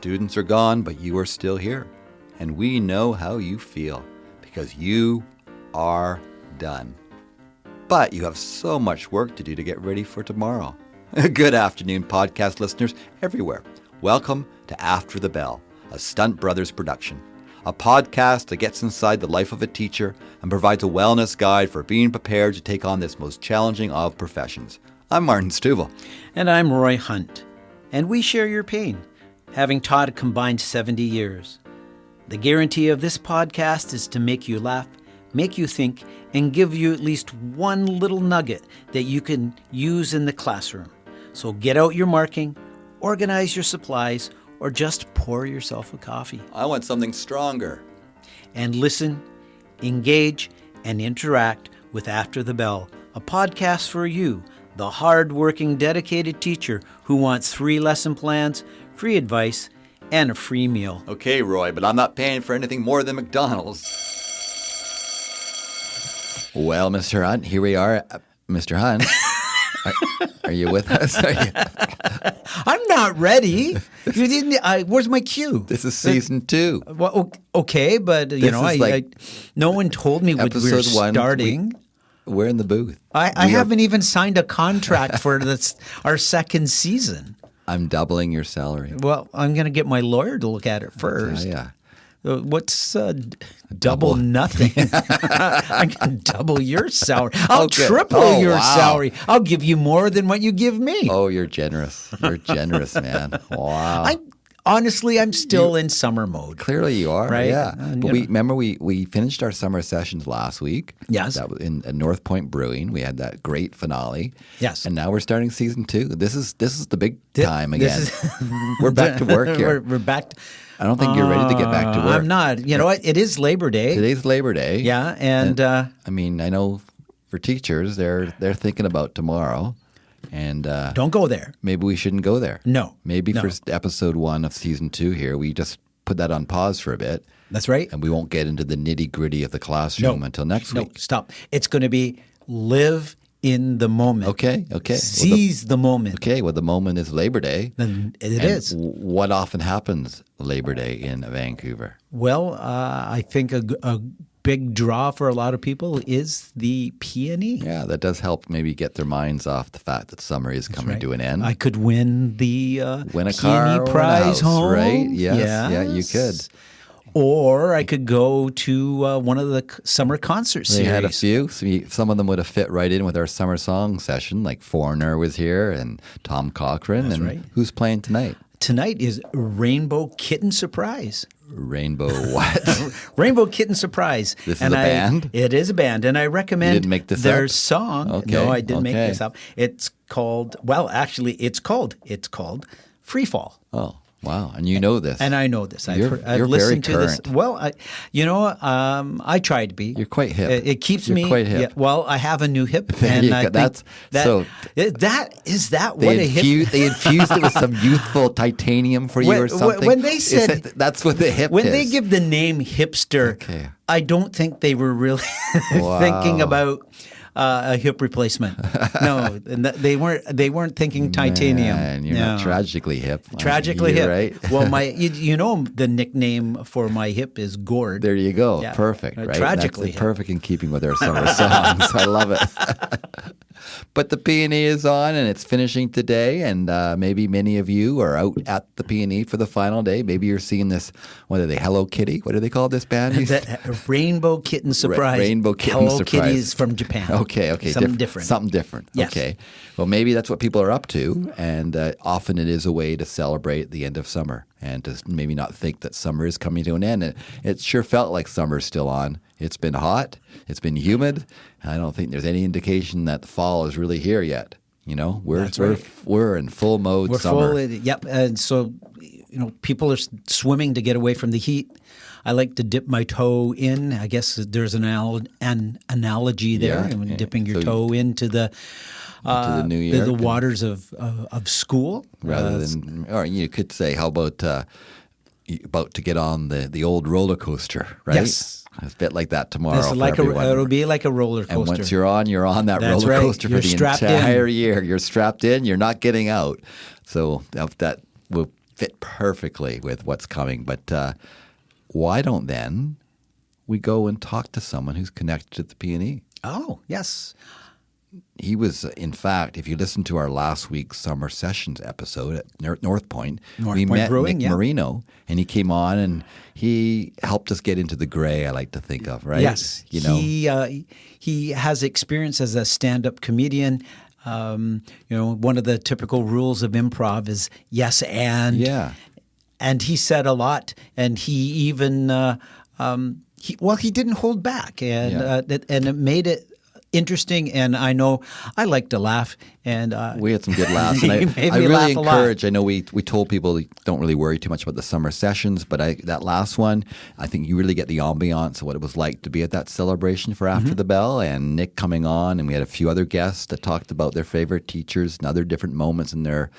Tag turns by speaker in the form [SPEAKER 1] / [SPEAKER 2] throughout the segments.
[SPEAKER 1] students are gone, but you are still here. And we know how you feel because you are done. But you have so much work to do to get ready for tomorrow. Good afternoon, podcast listeners everywhere. Welcome to After the Bell, a Stunt Brothers production. A podcast that gets inside the life of a teacher and provides a wellness guide for being prepared to take on this most challenging of professions. I'm Martin Stuvel.
[SPEAKER 2] And I'm Roy Hunt. And we share your pain, having taught a combined 70 years. The guarantee of this podcast is to make you laugh, make you think, and give you at least one little nugget that you can use in the classroom. So get out your marking, organize your supplies, or just pour yourself a coffee.
[SPEAKER 1] I want something stronger.
[SPEAKER 2] And listen, engage, and interact with After the Bell, a podcast for you, the hard-working, dedicated teacher who wants free lesson plans, free advice, and a free meal.
[SPEAKER 1] Okay, Roy, but I'm not paying for anything more than McDonald's. Well, Mr. Hunt, here we are. Mr. Hunt, are you with us?
[SPEAKER 2] I'm not ready. You didn't. Where's my cue?
[SPEAKER 1] This is season 2.
[SPEAKER 2] Well, okay, but no one told me when we were starting.
[SPEAKER 1] We're in the booth.
[SPEAKER 2] I haven't even signed a contract for our second season.
[SPEAKER 1] I'm doubling your salary.
[SPEAKER 2] Well, I'm going to get my lawyer to look at it first.
[SPEAKER 1] Yeah.
[SPEAKER 2] What's double nothing? I can double your salary. I'll triple your salary. I'll give you more than what you give me.
[SPEAKER 1] Oh, you're generous. You're generous, man. Wow.
[SPEAKER 2] Honestly, I'm still in summer mode.
[SPEAKER 1] Clearly you are,
[SPEAKER 2] right?
[SPEAKER 1] Yeah. But we finished our summer sessions last week.
[SPEAKER 2] Yes.
[SPEAKER 1] That was in North Point Brewing. We had that great finale.
[SPEAKER 2] Yes.
[SPEAKER 1] And now we're starting season 2. This is the big time again. We're back to work here.
[SPEAKER 2] We're back.
[SPEAKER 1] I don't think you're ready to get back to work.
[SPEAKER 2] I'm not. You know what? It is Labor Day.
[SPEAKER 1] Today's Labor Day.
[SPEAKER 2] Yeah, and
[SPEAKER 1] I know for teachers, they're thinking about tomorrow. And
[SPEAKER 2] don't go there.
[SPEAKER 1] Maybe we shouldn't go there.
[SPEAKER 2] No.
[SPEAKER 1] Maybe for episode 1 of season 2 here, we just put that on pause for a bit.
[SPEAKER 2] That's right.
[SPEAKER 1] And we won't get into the nitty-gritty of the classroom until next week.
[SPEAKER 2] No, stop. It's going to be live in the moment.
[SPEAKER 1] Okay.
[SPEAKER 2] Seize the moment.
[SPEAKER 1] Okay, well, the moment is Labor Day.
[SPEAKER 2] And it is.
[SPEAKER 1] What often happens Labor Day in Vancouver?
[SPEAKER 2] Well, I think a big draw for a lot of people is the P&E.
[SPEAKER 1] Yeah, that does help maybe get their minds off the fact that summer is coming to an end.
[SPEAKER 2] I could win the
[SPEAKER 1] win a car
[SPEAKER 2] P&E prize home.
[SPEAKER 1] Right? Yes. Yeah, you could.
[SPEAKER 2] Or I could go to one of the summer concert series.
[SPEAKER 1] They had a few. Some of them would have fit right in with our summer song session, like Foreigner was here and Tom Cochran.
[SPEAKER 2] That's
[SPEAKER 1] and
[SPEAKER 2] right.
[SPEAKER 1] Who's playing tonight?
[SPEAKER 2] Tonight is Rainbow Kitten Surprise.
[SPEAKER 1] Rainbow what?
[SPEAKER 2] Rainbow Kitten Surprise.
[SPEAKER 1] This is a band?
[SPEAKER 2] It is a band, and I recommend
[SPEAKER 1] you didn't make this
[SPEAKER 2] their
[SPEAKER 1] up?
[SPEAKER 2] song.
[SPEAKER 1] Okay.
[SPEAKER 2] No, I didn't make this up. It's called, it's called Free Fall.
[SPEAKER 1] Oh. Wow, and you know this.
[SPEAKER 2] And I know this.
[SPEAKER 1] You're
[SPEAKER 2] I've listened
[SPEAKER 1] very
[SPEAKER 2] to
[SPEAKER 1] current.
[SPEAKER 2] this. Well, I try to be.
[SPEAKER 1] You're quite hip.
[SPEAKER 2] It keeps
[SPEAKER 1] You're
[SPEAKER 2] me.
[SPEAKER 1] quite hip.
[SPEAKER 2] Yeah, well, I have a new hip,
[SPEAKER 1] There
[SPEAKER 2] and
[SPEAKER 1] you
[SPEAKER 2] I
[SPEAKER 1] go.
[SPEAKER 2] think
[SPEAKER 1] They infused it with some youthful titanium for you or something.
[SPEAKER 2] When they said
[SPEAKER 1] that's what the hip
[SPEAKER 2] when
[SPEAKER 1] is.
[SPEAKER 2] they give the name hipster, I don't think they were really thinking about a hip replacement. No, they weren't thinking titanium.
[SPEAKER 1] Man, you're not tragically hip.
[SPEAKER 2] Tragically hip,
[SPEAKER 1] right?
[SPEAKER 2] Well, the nickname for my hip is Gord.
[SPEAKER 1] There you go.
[SPEAKER 2] Yeah.
[SPEAKER 1] Perfect. Right?
[SPEAKER 2] Tragically
[SPEAKER 1] That's perfect in keeping with our summer songs. I love it. But the P&E is on, and it's finishing today, and maybe many of you are out at the P&E for the final day. Maybe you're seeing this, what are they, Hello Kitty? What do they call this band?
[SPEAKER 2] Rainbow Kitten Surprise.
[SPEAKER 1] Rainbow Kitten
[SPEAKER 2] Hello
[SPEAKER 1] Surprise.
[SPEAKER 2] Kitty is from Japan.
[SPEAKER 1] Okay.
[SPEAKER 2] Something different.
[SPEAKER 1] Something different.
[SPEAKER 2] Yes.
[SPEAKER 1] Okay. Well, maybe that's what people are up to, and often it is a way to celebrate the end of summer and to maybe not think that summer is coming to an end. It sure felt like summer's still on. It's been hot. It's been humid. I don't think there's any indication that the fall is really here yet. You know, we're in full mode summer.
[SPEAKER 2] Yep. And so, people are swimming to get away from the heat. I like to dip my toe in. I guess there's an analogy there.
[SPEAKER 1] Yeah.
[SPEAKER 2] Dipping your toe into the
[SPEAKER 1] New Year,
[SPEAKER 2] the waters of school,
[SPEAKER 1] rather than, or you could say, how about to get on the old roller coaster, right?
[SPEAKER 2] Yes.
[SPEAKER 1] It's a bit like that tomorrow.
[SPEAKER 2] It'll be like a roller coaster.
[SPEAKER 1] And once you're on that
[SPEAKER 2] That's
[SPEAKER 1] roller
[SPEAKER 2] right.
[SPEAKER 1] coaster for the entire year. You're strapped in. You're not getting out. So that will fit perfectly with what's coming. But why don't then we go and talk to someone who's connected to the P&E?
[SPEAKER 2] Oh, yes.
[SPEAKER 1] He was, in fact, if you listen to our last week's Summer Sessions episode at North Point, we met
[SPEAKER 2] Brewing,
[SPEAKER 1] Nick Marino, and he came on and he helped us get into the gray, I like to think of, right?
[SPEAKER 2] Yes. He has experience as a stand-up comedian. One of the typical rules of improv is yes and.
[SPEAKER 1] Yeah.
[SPEAKER 2] And he said a lot, and he even he didn't hold back, and it made it interesting. And I know I like to laugh, and
[SPEAKER 1] we had some good laughs. And I really encourage. I know we told people don't really worry too much about the summer sessions, but that last one, I think you really get the ambiance of what it was like to be at that celebration for After the Bell, and Nick coming on, and we had a few other guests that talked about their favorite teachers and other different moments in their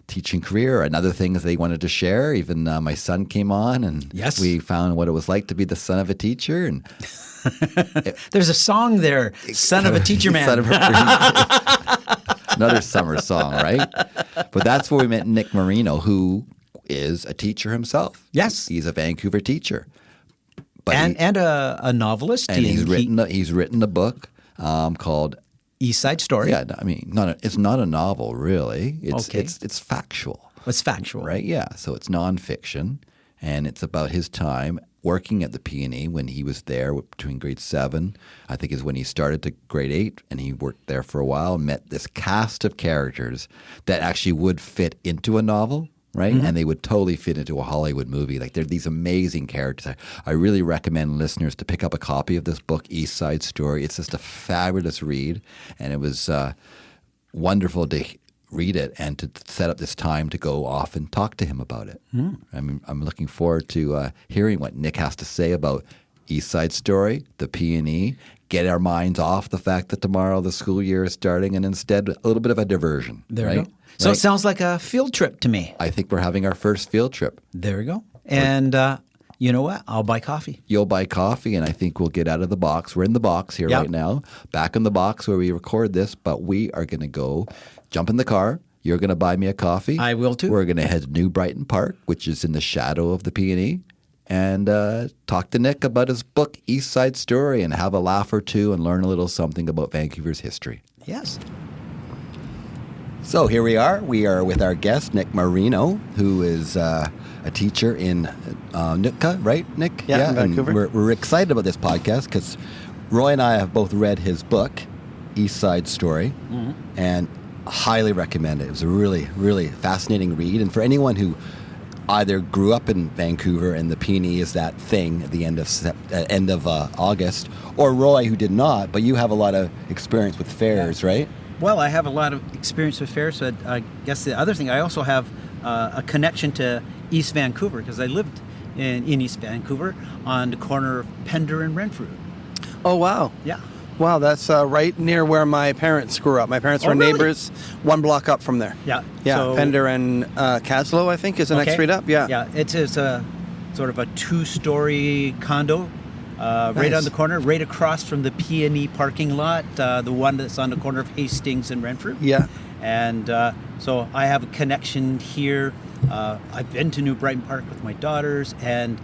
[SPEAKER 1] teaching career and other things they wanted to share. Even my son came on, and we found what it was like to be the son of a teacher. And
[SPEAKER 2] there's a song there, "Son of a Teacher Man."
[SPEAKER 1] Another summer song, right? But that's where we met Nick Marino, who is a teacher himself.
[SPEAKER 2] Yes,
[SPEAKER 1] he's a Vancouver teacher,
[SPEAKER 2] but and a novelist.
[SPEAKER 1] And he's written a book called
[SPEAKER 2] Eastside Story.
[SPEAKER 1] Yeah, I mean, it's not a novel, really. It's factual.
[SPEAKER 2] It's factual,
[SPEAKER 1] right? Yeah. So it's nonfiction, and it's about his time working at the P&E when he was there between grade 7, I think is when he started, to grade 8, and he worked there for a while. Met this cast of characters that actually would fit into a novel. Right? Mm-hmm. And they would totally fit into a Hollywood movie. Like, they're these amazing characters. I really recommend listeners to pick up a copy of this book, Eastside Story. It's just a fabulous read. And it was wonderful to read it and to set up this time to go off and talk to him about it. Mm. I mean, I'm looking forward to hearing what Nick has to say about Eastside Story, the P&E, get our minds off the fact that tomorrow the school year is starting, and instead a little bit of a diversion.
[SPEAKER 2] There you go. So it sounds like a field trip to me.
[SPEAKER 1] I think we're having our first field trip.
[SPEAKER 2] There we go. And you know what? I'll buy coffee.
[SPEAKER 1] You'll buy coffee, and I think we'll get out of the box. We're in the box here right now, back in the box where we record this, but we are going to go jump in the car. You're going to buy me a coffee.
[SPEAKER 2] I will too.
[SPEAKER 1] We're going to head to New Brighton Park, which is in the shadow of the P&E, and talk to Nick about his book, Eastside Story, and have a laugh or two and learn a little something about Vancouver's history.
[SPEAKER 2] Yes.
[SPEAKER 1] So here we are. We are with our guest, Nick Marino, who is a teacher in Nootka, right, Nick?
[SPEAKER 3] Yeah, in Vancouver.
[SPEAKER 1] We're excited about this podcast because Roy and I have both read his book, Eastside Story, and highly recommend it. It was a really, really fascinating read. And for anyone who either grew up in Vancouver and the P&E is that thing at the end of August, or Roy, who did not, but you have a lot of experience with fairs, right?
[SPEAKER 2] Well, I have a lot of experience with fairs. So I guess the other thing, I also have a connection to East Vancouver because I lived in East Vancouver on the corner of Pender and Renfrew.
[SPEAKER 3] Oh, wow.
[SPEAKER 2] Yeah.
[SPEAKER 3] Wow, that's right near where my parents grew up. My parents were neighbors 1 block up from there.
[SPEAKER 2] Yeah.
[SPEAKER 3] Yeah,
[SPEAKER 2] so,
[SPEAKER 3] Pender and Caslow, I think, is the next street up. Yeah.
[SPEAKER 2] Yeah, it's a sort of a 2-story condo. Right on the corner, right across from the P&E parking lot, the one that's on the corner of Hastings and Renfrew.
[SPEAKER 3] Yeah.
[SPEAKER 2] And so I have a connection here. I've been to New Brighton Park with my daughters, and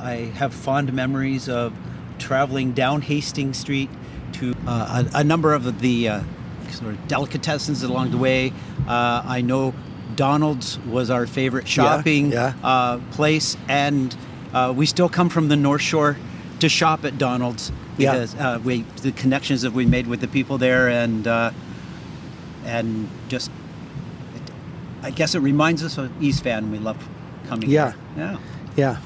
[SPEAKER 2] I have fond memories of traveling down Hastings Street to a number of the sort of delicatessens along the way. I know Donald's was our favorite shopping place, and we still come from the North Shore to shop at Donald's because the connections that we made with the people there, and just I guess it reminds us of East Van. We love coming.
[SPEAKER 3] Yeah,
[SPEAKER 2] here.
[SPEAKER 3] Yeah.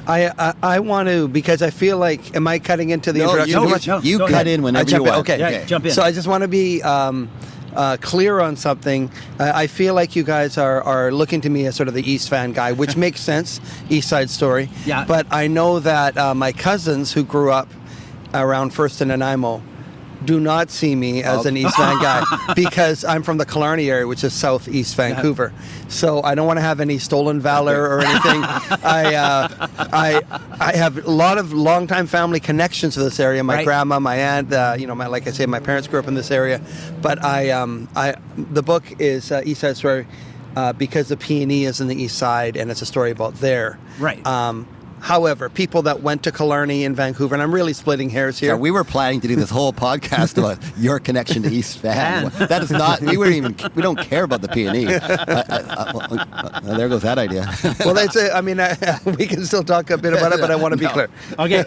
[SPEAKER 3] I want to, because I feel like, am I cutting into the introduction?
[SPEAKER 1] You cut in whenever you want.
[SPEAKER 3] Okay,
[SPEAKER 2] jump in.
[SPEAKER 3] So I just want to be clear on something. I feel like you guys are looking to me as sort of the East Van guy, which makes sense, East Side Story.
[SPEAKER 2] Yeah.
[SPEAKER 3] But I know that my cousins who grew up around First and Nanaimo do not see me as an East Van guy because I'm from the Killarney area, which is southeast Vancouver. So I don't want to have any stolen valor or anything. I have a lot of longtime family connections to this area. My grandma, my aunt, like I say, my parents grew up in this area. But the book is East Side Story. because the Peony is in the East Side and it's a story about there.
[SPEAKER 2] Right.
[SPEAKER 3] However, people that went to Killarney in Vancouver, and I'm really splitting hairs here.
[SPEAKER 1] Yeah, we were planning to do this whole podcast about your connection to East Van. That is not. We don't care about the Peony. There goes that idea.
[SPEAKER 3] Well, that's it. I mean, we can still talk a bit about it, but I want to be clear.
[SPEAKER 2] Okay,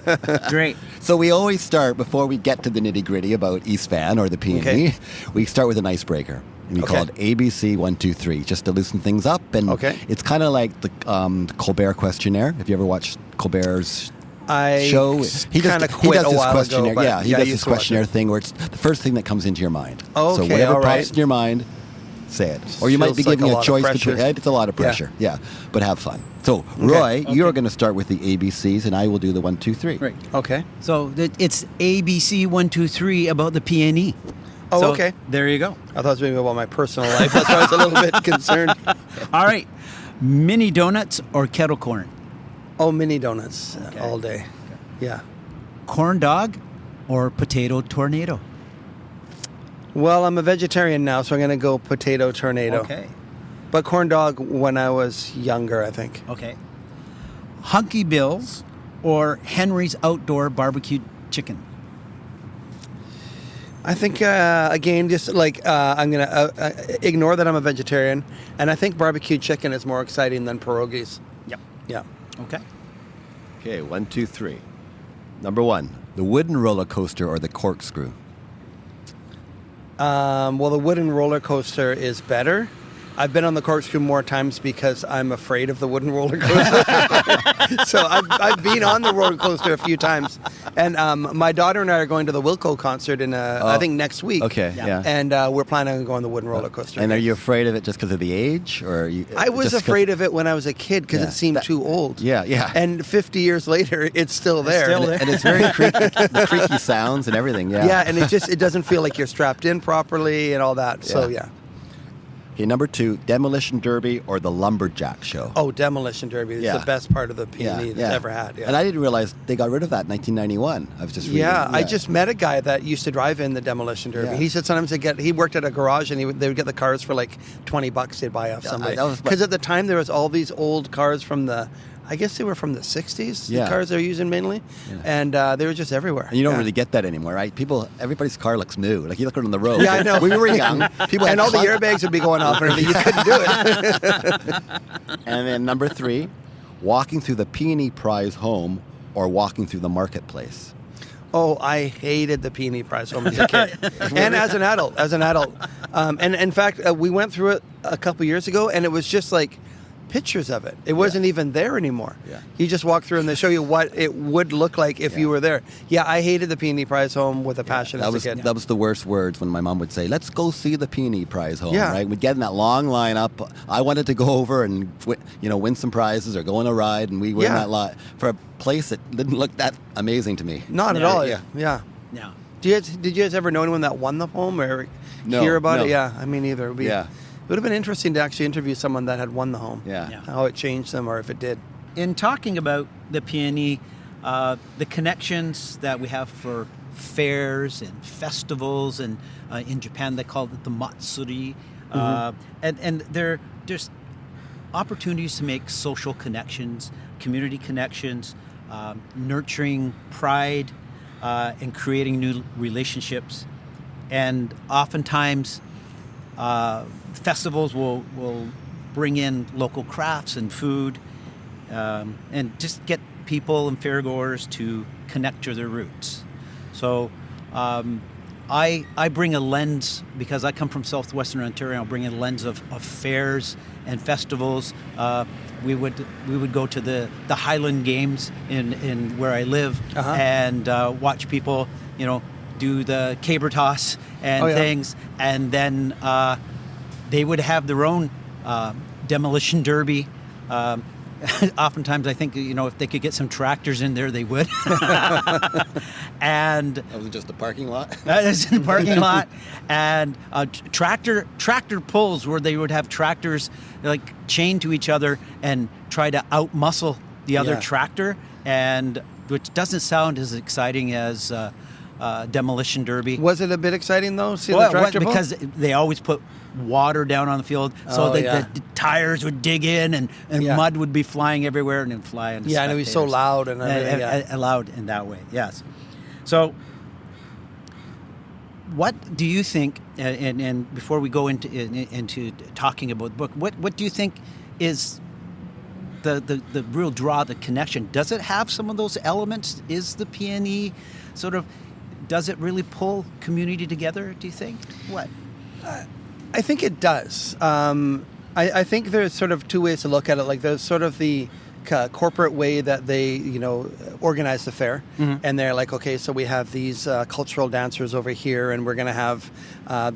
[SPEAKER 2] great.
[SPEAKER 1] So we always start, before we get to the nitty-gritty about East Van or the Peony,
[SPEAKER 3] Okay.
[SPEAKER 1] we start with an icebreaker. And we call it ABC 1, 2, 3, just to loosen things up. And it's kind of like the Colbert questionnaire. Have you ever watched Colbert's show?
[SPEAKER 3] He kind of quit a while ago.
[SPEAKER 1] Yeah, he does this questionnaire thing where it's the first thing that comes into your mind.
[SPEAKER 3] Okay,
[SPEAKER 1] so whatever
[SPEAKER 3] all right.
[SPEAKER 1] pops in your mind, say it. Or you might be
[SPEAKER 3] Feels like
[SPEAKER 1] giving
[SPEAKER 3] a lot
[SPEAKER 1] a
[SPEAKER 3] of
[SPEAKER 1] choice
[SPEAKER 3] pressure.
[SPEAKER 1] between. It's a lot of pressure, yeah. But have fun. So, Roy, you're going to start with the ABCs, and I will do the 1, 2, 3.
[SPEAKER 2] Right.
[SPEAKER 3] Okay.
[SPEAKER 2] So it's ABC 1, 2, 3 about the Peony.
[SPEAKER 3] Oh,
[SPEAKER 2] So,
[SPEAKER 3] okay.
[SPEAKER 2] There you go.
[SPEAKER 3] I thought it was maybe about my personal life. That's why I was a little bit concerned.
[SPEAKER 2] All right. Mini-doughnuts or kettle corn?
[SPEAKER 3] Oh, mini-doughnuts all day. Yeah.
[SPEAKER 2] Corn dog or potato tornado?
[SPEAKER 3] Well, I'm a vegetarian now, so I'm going to go potato tornado.
[SPEAKER 2] Okay.
[SPEAKER 3] But corn dog when I was younger, I think.
[SPEAKER 2] Okay. Hunky Bill's or Henry's Outdoor Barbecued Chicken?
[SPEAKER 3] I think, again, just like I'm going to ignore that I'm a vegetarian, and I think barbecued chicken is more exciting than pierogies.
[SPEAKER 2] Yep.
[SPEAKER 3] Yeah.
[SPEAKER 2] Okay.
[SPEAKER 1] Okay, 1, 2, 3. Number 1, the wooden roller coaster or the corkscrew?
[SPEAKER 3] Well, the wooden roller coaster is better. I've been on the corkscrew more times because I'm afraid of the wooden roller coaster. So I've been on the roller coaster a few times. And my daughter and I are going to the Wilco concert in, I think, next week.
[SPEAKER 1] Okay, yeah.
[SPEAKER 3] And we're planning on going on the wooden roller coaster.
[SPEAKER 1] And are you afraid of it just because of the age? Or
[SPEAKER 3] I was afraid of it when I was a kid because it seemed too old.
[SPEAKER 1] Yeah, yeah.
[SPEAKER 3] And 50 years later, it's still there.
[SPEAKER 2] still there.
[SPEAKER 1] And it's very creaky, the creaky sounds and everything, yeah.
[SPEAKER 3] Yeah, and it doesn't feel like you're strapped in properly and all that. So, yeah.
[SPEAKER 1] Okay, number 2, Demolition Derby or the Lumberjack Show?
[SPEAKER 3] Oh, Demolition Derby is the best part of the Peony that's ever had. Yeah.
[SPEAKER 1] And I didn't realize they got rid of that in 1991. I was just reading.
[SPEAKER 3] Yeah, I just met a guy that used to drive in the Demolition Derby.
[SPEAKER 1] Yeah.
[SPEAKER 3] He said sometimes he worked at a garage and they would get the cars for like $20 they'd buy off somebody. Because at the time there was all these old cars from I guess they were from the 60s, the cars they were using mainly. Yeah. And they were just everywhere.
[SPEAKER 1] And you don't really get that anymore, right? Everybody's car looks new. Like you look on the road.
[SPEAKER 3] Yeah, I know.
[SPEAKER 1] We were young. People
[SPEAKER 3] and all the airbags would be going off and everything. You couldn't do it.
[SPEAKER 1] And then number 3, walking through the Peony Prize home or walking through the marketplace?
[SPEAKER 3] Oh, I hated the Peony Prize home as a kid. And as an adult. And in fact, we went through it a couple years ago and it was just like pictures of it. It wasn't even there anymore.
[SPEAKER 1] Yeah.
[SPEAKER 3] You just walk through and they show you what it would look like if you were there. Yeah, I hated the Peony Prize home with a passion as a kid.
[SPEAKER 1] That was the worst words when my mom would say, let's go see the Peony Prize home, right? We'd get in that long line up. I wanted to go over and win some prizes or go on a ride, and we were in that lot for a place that didn't look that amazing to me.
[SPEAKER 3] Not at all. Yeah.
[SPEAKER 2] Yeah.
[SPEAKER 3] Did you guys ever know anyone that won the home or hear about it? Yeah, I mean, either. It would have been interesting to actually interview someone that had won the home.
[SPEAKER 1] Yeah.
[SPEAKER 3] How it changed them or if it did.
[SPEAKER 2] In talking about the Peony, the connections that we have for fairs and festivals, and in Japan they call it the matsuri, and there's opportunities to make social connections, community connections, nurturing pride, and creating new relationships. And oftentimes festivals will bring in local crafts and food, and just get people and fairgoers to connect to their roots. So I bring a lens, because I come from southwestern Ontario. I'll bring a lens of fairs and festivals. We would go to the Highland Games in where I live, and watch people do the caber toss and things, and then they would have their own demolition derby. Oftentimes, I think if they could get some tractors in there, they would. And
[SPEAKER 1] That was just the parking lot.
[SPEAKER 2] that is in the parking lot, and tractor pulls where they would have tractors like chained to each other and try to outmuscle the other tractor, and which doesn't sound as exciting as demolition derby.
[SPEAKER 3] Was it a bit exciting though? See the tractor pull?
[SPEAKER 2] Because they always put water down on the field, so the tires would dig in and mud would be flying everywhere and then fly into
[SPEAKER 3] and it was so loud and everything.
[SPEAKER 2] Loud in that way, yes. So what do you think, and before we go into talking about the book, what do you think is the real draw, the connection? Does it have some of those elements? Is the PNE sort of, does it really pull community together, do you think? What?
[SPEAKER 3] I think it does. I think there's sort of two ways to look at it. Like there's sort of the corporate way that they, organize the fair, and they're like, okay, so we have these cultural dancers over here, and we're going to have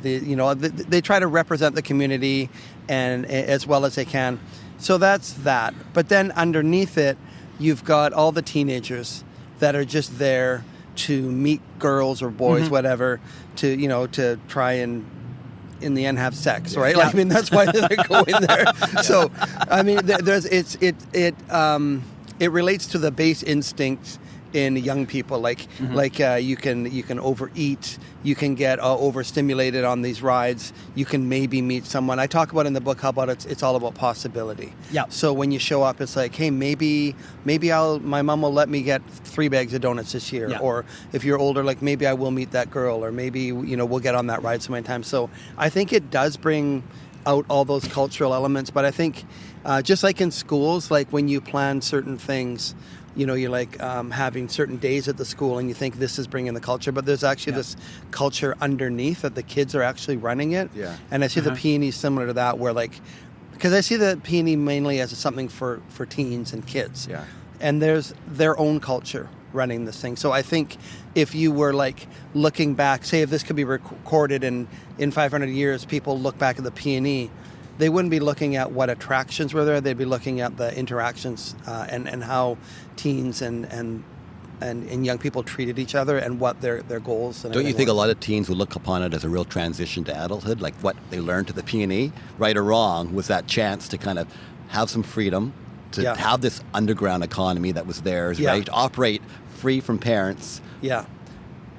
[SPEAKER 3] they try to represent the community and as well as they can. So that's that. But then underneath it, you've got all the teenagers that are just there to meet girls or boys, whatever, to try and in the end have sex, right? Like, I mean, that's why they're going there. So, I mean, it relates to the base instinct in young people, like you can overeat, you can get overstimulated on these rides, you can maybe meet someone. I talk about in the book how about it's all about possibility. Yeah. So when you show up, it's like, hey, maybe my mom will let me get 3 bags of donuts this year, or if you're older, like maybe I will meet that girl, or maybe we'll get on that ride so many times. So I think it does bring out all those cultural elements, but I think just like in schools, like when you plan certain things. You're like having certain days at the school and you think this is bringing the culture, but there's actually this culture underneath that the kids are actually running it. Yeah. And I see the PNE similar to that, where because I see the PNE mainly as something for teens and kids. Yeah. And there's their own culture running this thing. So I think if you were like looking back, say if this could be recorded in 500 years, people look back at the PNE, they wouldn't be looking at what attractions were there. They'd be looking at the interactions and how teens and young people treated each other and what their goals. And
[SPEAKER 1] don't you think a lot of teens would look upon it as a real transition to adulthood, like what they learned to the PNE, right or wrong, was that chance to kind of have some freedom, to have this underground economy that was theirs, right? To operate free from parents. Yeah.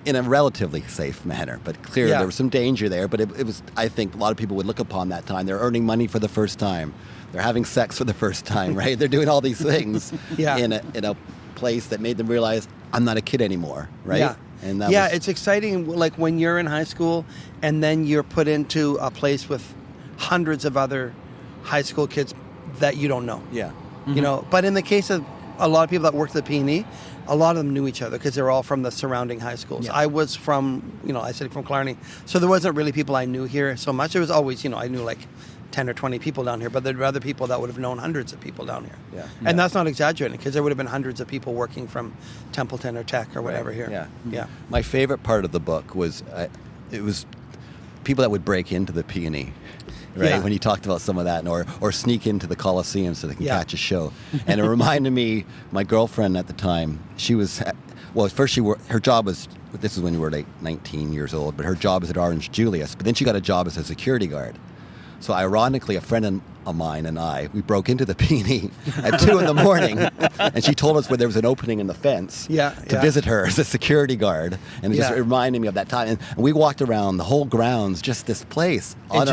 [SPEAKER 1] In a relatively safe manner, but clearly there was some danger there. But it was, I think, a lot of people would look upon that time. They're earning money for the first time. They're having sex for the first time, right? They're doing all these things in a place that made them realize, I'm not a kid anymore, right? Yeah, and
[SPEAKER 3] it's exciting. Like when you're in high school and then you're put into a place with hundreds of other high school kids that you don't know. Yeah, But in the case of a lot of people that worked at the PNE, a lot of them knew each other because they were all from the surrounding high schools. Yeah. I was from, I said from Killarney, so there wasn't really people I knew here so much. It was always, I knew like 10 or 20 people down here, but there were other people that would have known hundreds of people down here. Yeah. And that's not exaggerating because there would have been hundreds of people working from Templeton or Tech or whatever here. Yeah. Yeah.
[SPEAKER 1] My favorite part of the book was, it was people that would break into the PNE. Right, when you talked about some of that, or sneak into the Coliseum so they can catch a show. And it reminded me, my girlfriend at the time, she was, first her job was, this is when you were like 19 years old, but her job was at Orange Julius, but then she got a job as a security guard. So ironically, a friend of mine and I, we broke into the PNE at 2 a.m, and she told us where there was an opening in the fence to visit her as a security guard. And it just reminded me of that time. And we walked around the whole grounds, just this place.
[SPEAKER 3] In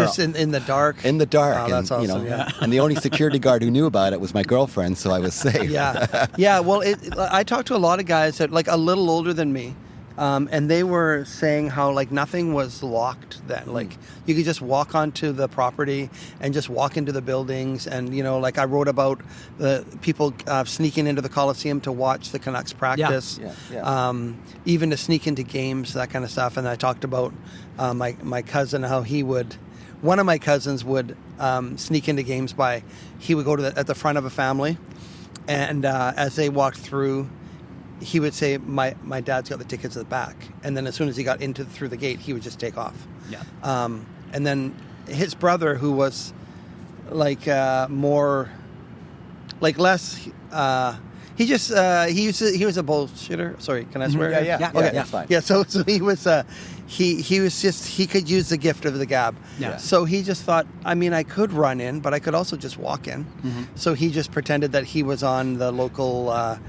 [SPEAKER 3] the dark?
[SPEAKER 1] In the dark.
[SPEAKER 3] Oh, that's awesome,
[SPEAKER 1] And the only security guard who knew about it was my girlfriend, so I was safe.
[SPEAKER 3] Well, I talked to a lot of guys that like a little older than me. And they were saying how like nothing was locked then. Like you could just walk onto the property and just walk into the buildings. And like I wrote about the people sneaking into the Coliseum to watch the Canucks practice, even to sneak into games, that kind of stuff. And I talked about my cousin, how one of my cousins would sneak into games he would go at the front of a family, and as they walked through, he would say, my dad's got the tickets at the back. And then as soon as he got through the gate, he would just take off. Yeah. And then his brother, who was like more, like less, he was a bullshitter. Sorry, can I swear?
[SPEAKER 1] Yeah. Okay, that's fine.
[SPEAKER 3] Yeah, so he was, he could use the gift of the gab. Yeah. So he just thought, I could run in, but I could also just walk in. Mm-hmm. So he just pretended that he was on the local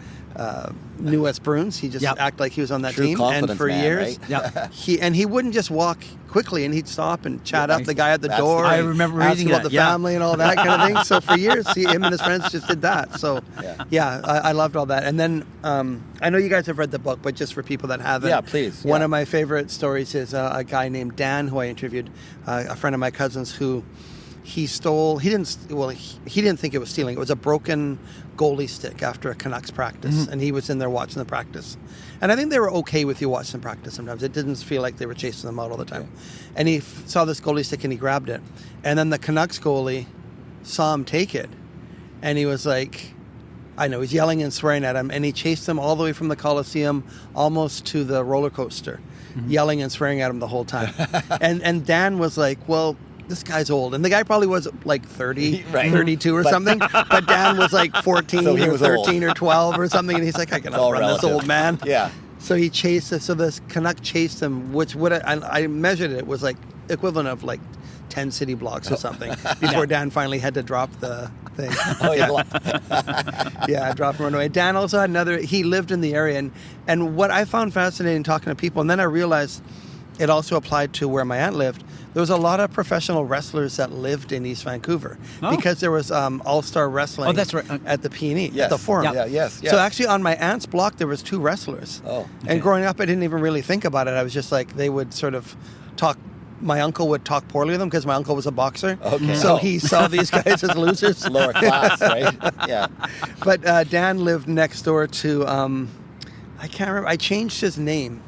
[SPEAKER 3] New West Bruins. He just acted like he was on that
[SPEAKER 1] True
[SPEAKER 3] team.
[SPEAKER 1] confidence
[SPEAKER 3] And for
[SPEAKER 1] man,
[SPEAKER 3] years,
[SPEAKER 1] right?
[SPEAKER 3] he wouldn't just walk quickly, and he'd stop and chat up the guy at the door.
[SPEAKER 2] I remember
[SPEAKER 3] ask
[SPEAKER 2] reading
[SPEAKER 3] about
[SPEAKER 2] that,
[SPEAKER 3] the family and all that kind of thing. So for years, him and his friends just did that. So I loved all that. And then I know you guys have read the book, but just for people that haven't,
[SPEAKER 1] please.
[SPEAKER 3] One of my favorite stories is a guy named Dan, who I interviewed, a friend of my cousin's, who he stole. He didn't think it was stealing. It was a broken goalie stick after a Canucks practice, and he was in there watching the practice. And I think they were okay with you watching the practice sometimes. It didn't feel like they were chasing them out all the time. And he saw this goalie stick and he grabbed it. And then the Canucks goalie saw him take it, and he was like, I know, he's yelling and swearing at him, and he chased him all the way from the Coliseum almost to the roller coaster, yelling and swearing at him the whole time. and Dan was like, well, this guy's old. And the guy probably was like 30, 32 or something. But Dan was like 14
[SPEAKER 1] So he
[SPEAKER 3] or
[SPEAKER 1] was
[SPEAKER 3] 13 or 12 or something. And he's like, I can outrun this old man.
[SPEAKER 1] Yeah.
[SPEAKER 3] So he chased us. So this Canuck chased him, which I measured it was like equivalent of like 10 city blocks or something before Dan finally had to drop the thing. I dropped him right away. Dan also had he lived in the area. And what I found fascinating talking to people, and then I realized it also applied to where my aunt lived. There was a lot of professional wrestlers that lived in East Vancouver because there was all-star wrestling at the P&E, at the Forum. So actually on my aunt's block, there was 2 wrestlers. And growing up, I didn't even really think about it. I was just like, they would sort of talk. My uncle would talk poorly of them because my uncle was a boxer. So he saw these guys as losers.
[SPEAKER 1] Lower class, right? Yeah.
[SPEAKER 3] But Dan lived next door to, I can't remember. I changed his name.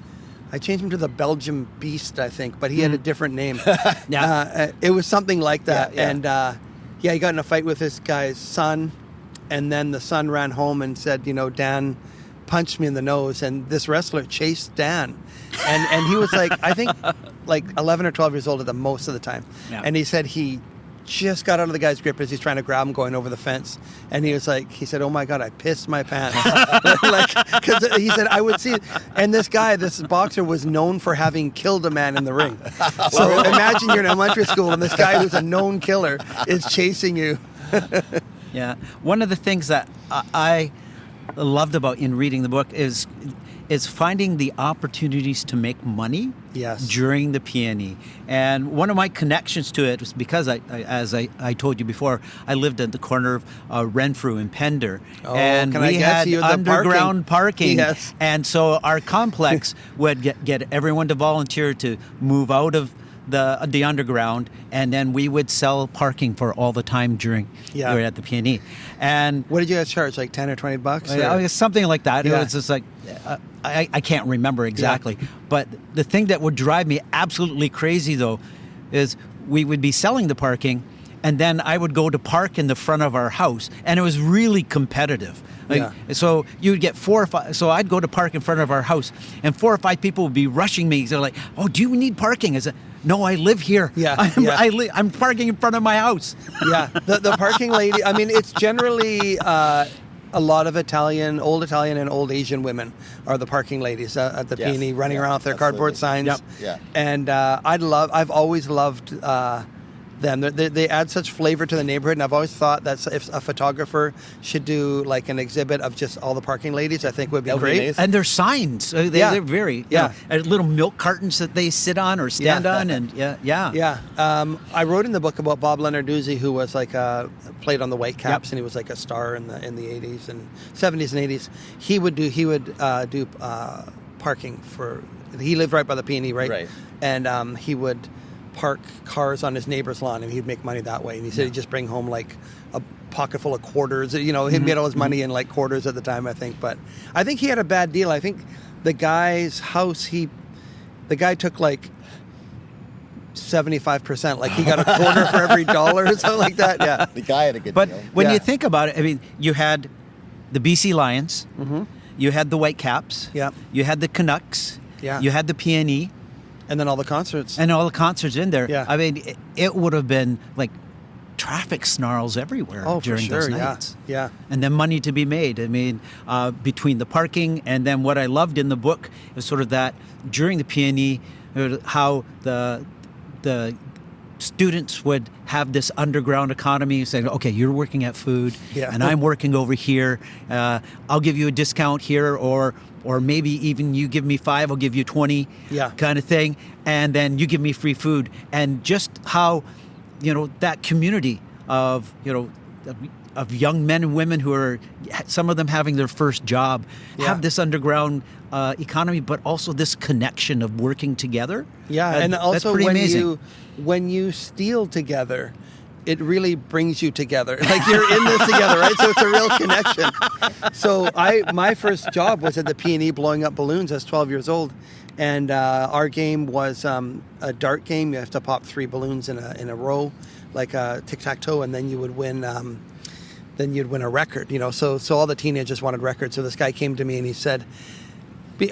[SPEAKER 3] I changed him to the Belgian Beast, I think, but he had a different name. It was something like that. And he got in a fight with this guy's son, and then the son ran home and said, Dan punched me in the nose, and this wrestler chased Dan. And he was like, I think like 11 or 12 years old at the most of the time. And he said he just got out of the guy's grip as he's trying to grab him going over the fence. And he said, oh my God, I pissed my pants. Because he said, I would see it. And this boxer was known for having killed a man in the ring. So imagine you're in elementary school and this guy who's a known killer is chasing you.
[SPEAKER 2] One of the things that I loved about in reading the book is finding the opportunities to make money during the PNE. And one of my connections to it was because, as I told you before, I lived at the corner of Renfrew and Pender. And we had underground parking. And so our complex would get everyone to volunteer to move out of the underground, and then we would sell parking for all the time during at the PNE. And
[SPEAKER 3] what did you guys charge? Like $10 or $20?
[SPEAKER 2] Something like that. It was just like I can't remember exactly. But the thing that would drive me absolutely crazy though is we would be selling the parking, and then I would go to park in the front of our house, and it was really competitive. So you'd get 4 or 5. So I'd go to park in front of our house, and 4 or 5 people would be rushing me. They're like, "Oh, do you need parking?" I said, "No, I live here. I'm parking in front of my house."
[SPEAKER 3] The parking lady. I mean, it's generally a lot of old Italian and old Asian women are the parking ladies at the P&E, running around with their cardboard signs. And I've always loved them. They add such flavor to the neighborhood, and I've always thought that if a photographer should do like an exhibit of just all the parking ladies, I think would be great.
[SPEAKER 2] And their signs, they're very little milk cartons that they sit on or stand on, and
[SPEAKER 3] I wrote in the book about Bob Leonarduzzi, who was like played on the Whitecaps, and he was like a star in the 80s and 70s and 80s. He would do parking for. He lived right by the P&E, right? And he would park cars on his neighbor's lawn, and he'd make money that way. And he said he'd just bring home like a pocket full of quarters. He made all his money in like quarters at the time, I think. But I think he had a bad deal. I think the guy's house, the guy took like 75%. Like he got a quarter for every dollar or something like that. Yeah.
[SPEAKER 1] The guy had a good
[SPEAKER 2] deal. But when
[SPEAKER 3] you
[SPEAKER 2] think about it, I mean, you had the BC Lions, you had the Whitecaps, you had the Canucks, you had the PNE.
[SPEAKER 3] And then all the concerts.
[SPEAKER 2] And all the concerts in there. I mean, it would have been like traffic snarls everywhere during those nights. And then money to be made. I mean, between the parking and then what I loved in the book is sort of that during the PNE, how the students would have this underground economy saying, okay, you're working at food
[SPEAKER 3] Yeah.
[SPEAKER 2] and I'm working over here. I'll give you a discount here, or maybe even you give me 5, I'll give you 20
[SPEAKER 3] Yeah.
[SPEAKER 2] kind of thing. And then you give me free food. And just how, that community of, of young men and women who are, some of them having their first job,
[SPEAKER 3] Yeah.
[SPEAKER 2] have this underground economy, but also this connection of working together.
[SPEAKER 3] Yeah, and
[SPEAKER 2] that's
[SPEAKER 3] also
[SPEAKER 2] pretty amazing.
[SPEAKER 3] when you steal together, it really brings you together. Like you're in this together, right? So it's a real connection. So my first job was at the P&E blowing up balloons. I was 12 years old, and our game was a dart game. You have to pop 3 balloons in a row, like a tic-tac-toe, and then you would win. Then you'd win a record. So all the teenagers wanted records. So this guy came to me and he said,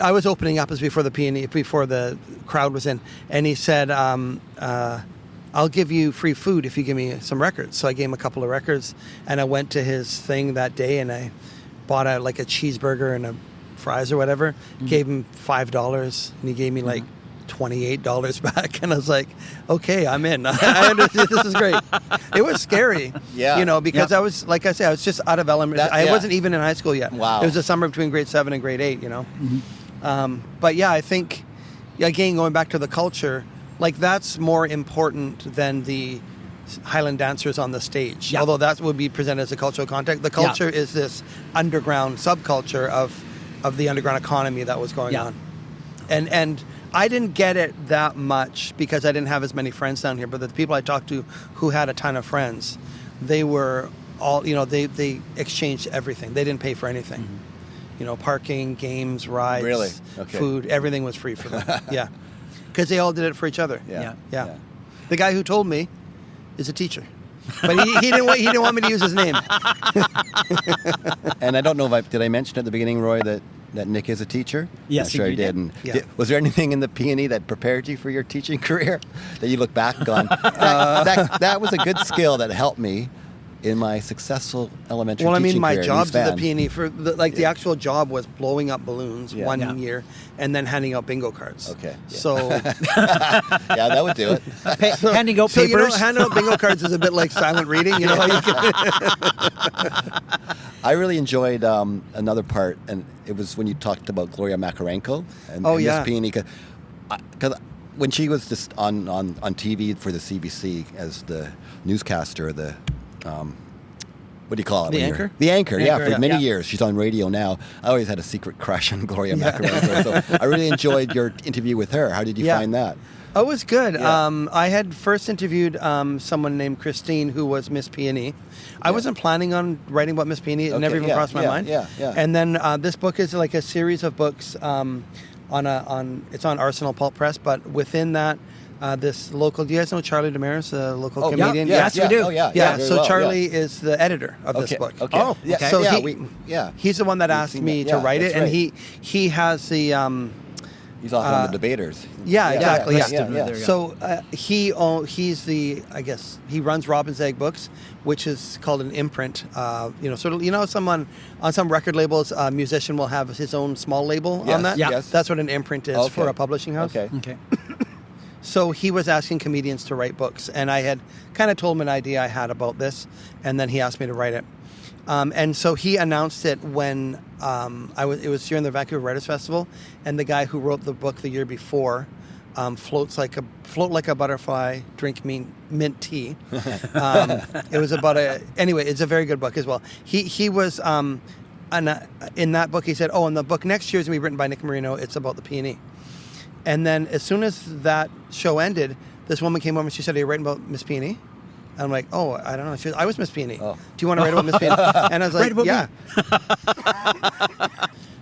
[SPEAKER 3] I was opening up as before the crowd was in, and he said, I'll give you free food if you give me some records. So I gave him a couple of records, and I went to his thing that day, and I bought a cheeseburger and a fries or whatever, gave him $5, and he gave me like $28 back, and I was like, okay, I'm in. I understand. This is great. It was scary, because I was, like I said, I was just out of elementary. I wasn't even in high school yet.
[SPEAKER 1] Wow.
[SPEAKER 3] It was the summer between grade 7 and grade 8, But yeah, I think, again, going back to the culture, like that's more important than the Highland dancers on the stage. Although that would be presented as a cultural context. The culture is this underground subculture of the underground economy that was going on. And I didn't get it that much because I didn't have as many friends down here. But the people I talked to who had a ton of friends, they were all, they exchanged everything. They didn't pay for anything. Parking, games, rides,
[SPEAKER 1] Really? Okay.
[SPEAKER 3] food, everything was free for them. Yeah. Because they all did it for each other.
[SPEAKER 1] Yeah.
[SPEAKER 3] The guy who told me is a teacher. But he didn't want me to use his name.
[SPEAKER 1] And I don't know if did I mention at the beginning, Roy, that Nick is a teacher?
[SPEAKER 2] Yes,
[SPEAKER 1] I'm sure
[SPEAKER 2] you
[SPEAKER 1] I did. And
[SPEAKER 3] Yeah.
[SPEAKER 1] was there anything in the P&E that prepared you for your teaching career that you look back on? That was a good skill that helped me in my successful elementary teaching
[SPEAKER 3] my
[SPEAKER 1] career in
[SPEAKER 3] jobs
[SPEAKER 1] East
[SPEAKER 3] at the
[SPEAKER 1] Van.
[SPEAKER 3] P&E the actual job was blowing up balloons
[SPEAKER 1] Yeah.
[SPEAKER 3] one year and then handing out bingo cards.
[SPEAKER 1] Okay. Yeah.
[SPEAKER 3] So
[SPEAKER 1] Yeah, that would do it.
[SPEAKER 2] Handing out
[SPEAKER 3] so
[SPEAKER 2] papers.
[SPEAKER 3] handing out bingo cards is a bit like silent reading. You can,
[SPEAKER 1] I really enjoyed another part, and it was when you talked about Gloria Makarenko and
[SPEAKER 3] yeah.
[SPEAKER 1] Miss P&E, because when she was just on TV for the CBC as the newscaster, what do you call it?
[SPEAKER 3] The
[SPEAKER 1] when
[SPEAKER 3] anchor?
[SPEAKER 1] The anchor,
[SPEAKER 3] Anchor,
[SPEAKER 1] for
[SPEAKER 3] yeah.
[SPEAKER 1] many
[SPEAKER 3] Yeah.
[SPEAKER 1] years. She's on radio now. I always had a secret crush on Gloria Makarenko, so I really enjoyed your interview with her. How did you find that?
[SPEAKER 3] Oh, it was good.
[SPEAKER 1] Yeah.
[SPEAKER 3] I had first interviewed someone named Christine, who was Miss P&E. I wasn't planning on writing about Miss P&E. It never even crossed my mind.
[SPEAKER 1] Yeah.
[SPEAKER 3] And then this book is like a series of books it's on Arsenal Pulp Press, but within that, this local. Do you guys know Charlie Demers, the local comedian?
[SPEAKER 2] Yes, we do.
[SPEAKER 1] Oh, yeah.
[SPEAKER 3] Yeah.
[SPEAKER 1] Very
[SPEAKER 3] So
[SPEAKER 1] well,
[SPEAKER 3] Charlie is the editor of this book.
[SPEAKER 1] Okay.
[SPEAKER 2] Oh,
[SPEAKER 1] Yeah.
[SPEAKER 2] okay.
[SPEAKER 3] So
[SPEAKER 1] Yeah.
[SPEAKER 3] he's the one that asked
[SPEAKER 1] seen
[SPEAKER 3] me
[SPEAKER 1] that.
[SPEAKER 3] to
[SPEAKER 1] Yeah,
[SPEAKER 3] write it,
[SPEAKER 1] that's
[SPEAKER 3] and
[SPEAKER 1] right.
[SPEAKER 3] he has the.
[SPEAKER 1] He's also on the debaters.
[SPEAKER 3] Yeah, exactly. Yeah.
[SPEAKER 2] There you go.
[SPEAKER 3] So he's the, I guess, he runs Robin's Egg Books, which is called an imprint. Someone on some record labels, a musician will have his own small label
[SPEAKER 1] Yes,
[SPEAKER 3] on that.
[SPEAKER 2] Yeah.
[SPEAKER 1] yes.
[SPEAKER 3] That's what an imprint is for
[SPEAKER 1] Okay.
[SPEAKER 3] a publishing house.
[SPEAKER 2] Okay.
[SPEAKER 3] So he was asking comedians to write books, and I had kind of told him an idea I had about this, and then he asked me to write it. And so he announced it when it was here in the Vancouver Writers Festival, and the guy who wrote the book the year before, float like a butterfly, drink mint tea. It was about anyway. It's a very good book as well. He was in that book he said, and the book next year is gonna be written by Nick Marino. It's about the P&E. And then as soon as that show ended, this woman came over and she said, "Are you writing about Miss P&E?" And I'm like, "Oh, I don't know." She goes, "I was Miss P&E.
[SPEAKER 1] Oh.
[SPEAKER 3] Do you want to write about Miss P&E?" And I was like,
[SPEAKER 2] Write about
[SPEAKER 3] "Yeah."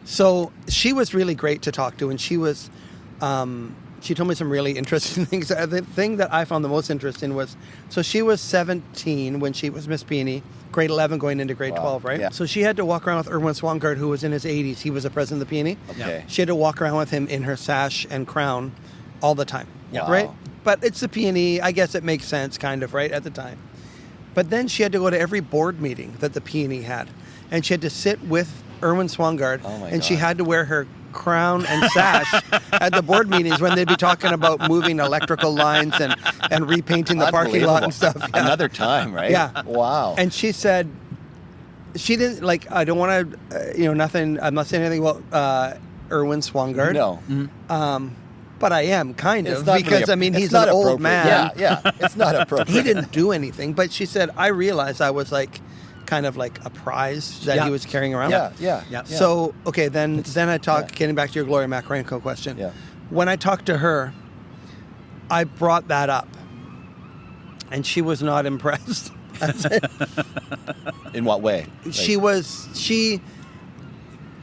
[SPEAKER 3] So she was really great to talk to, and she was, she told me some really interesting things. The thing that I found the most interesting was, so she was 17 when she was Miss P&E, grade 11 going into grade 12, right?
[SPEAKER 1] Yeah.
[SPEAKER 3] So she had to walk around with Erwin Swangard, who was in his 80s. He was the president of the P&E.
[SPEAKER 1] Okay.
[SPEAKER 3] She had to walk around with him in her sash and crown all the time,
[SPEAKER 1] Yeah.
[SPEAKER 3] right?
[SPEAKER 1] Wow.
[SPEAKER 3] But it's the P&E. I guess it makes sense, kind of, right, at the time. But then she had to go to every board meeting that the P&E had. And she had to sit with Erwin Swangard,
[SPEAKER 1] Oh my
[SPEAKER 3] and she
[SPEAKER 1] God.
[SPEAKER 3] had to wear her crown and sash at the board meetings when they'd be talking about moving electrical lines and repainting the parking lot and stuff. Yeah.
[SPEAKER 1] Another time, right?
[SPEAKER 3] Yeah.
[SPEAKER 1] Wow.
[SPEAKER 3] And she said, she didn't, like, I don't want to, nothing, I'm not saying anything about Erwin Swangard.
[SPEAKER 1] No.
[SPEAKER 3] But I am, kind of,
[SPEAKER 1] not
[SPEAKER 3] because,
[SPEAKER 1] really
[SPEAKER 3] he's
[SPEAKER 1] not
[SPEAKER 3] an old
[SPEAKER 1] appropriate.
[SPEAKER 3] man.
[SPEAKER 1] Yeah. It's not appropriate.
[SPEAKER 3] He didn't do anything, but she said, I realized I was, like, kind of like a prize that he was carrying around.
[SPEAKER 1] Yeah.
[SPEAKER 3] So, okay, then I talk, getting back to your Gloria Makarenko question.
[SPEAKER 1] Yeah.
[SPEAKER 3] When I talked to her, I brought that up, and she was not impressed.
[SPEAKER 1] In what way?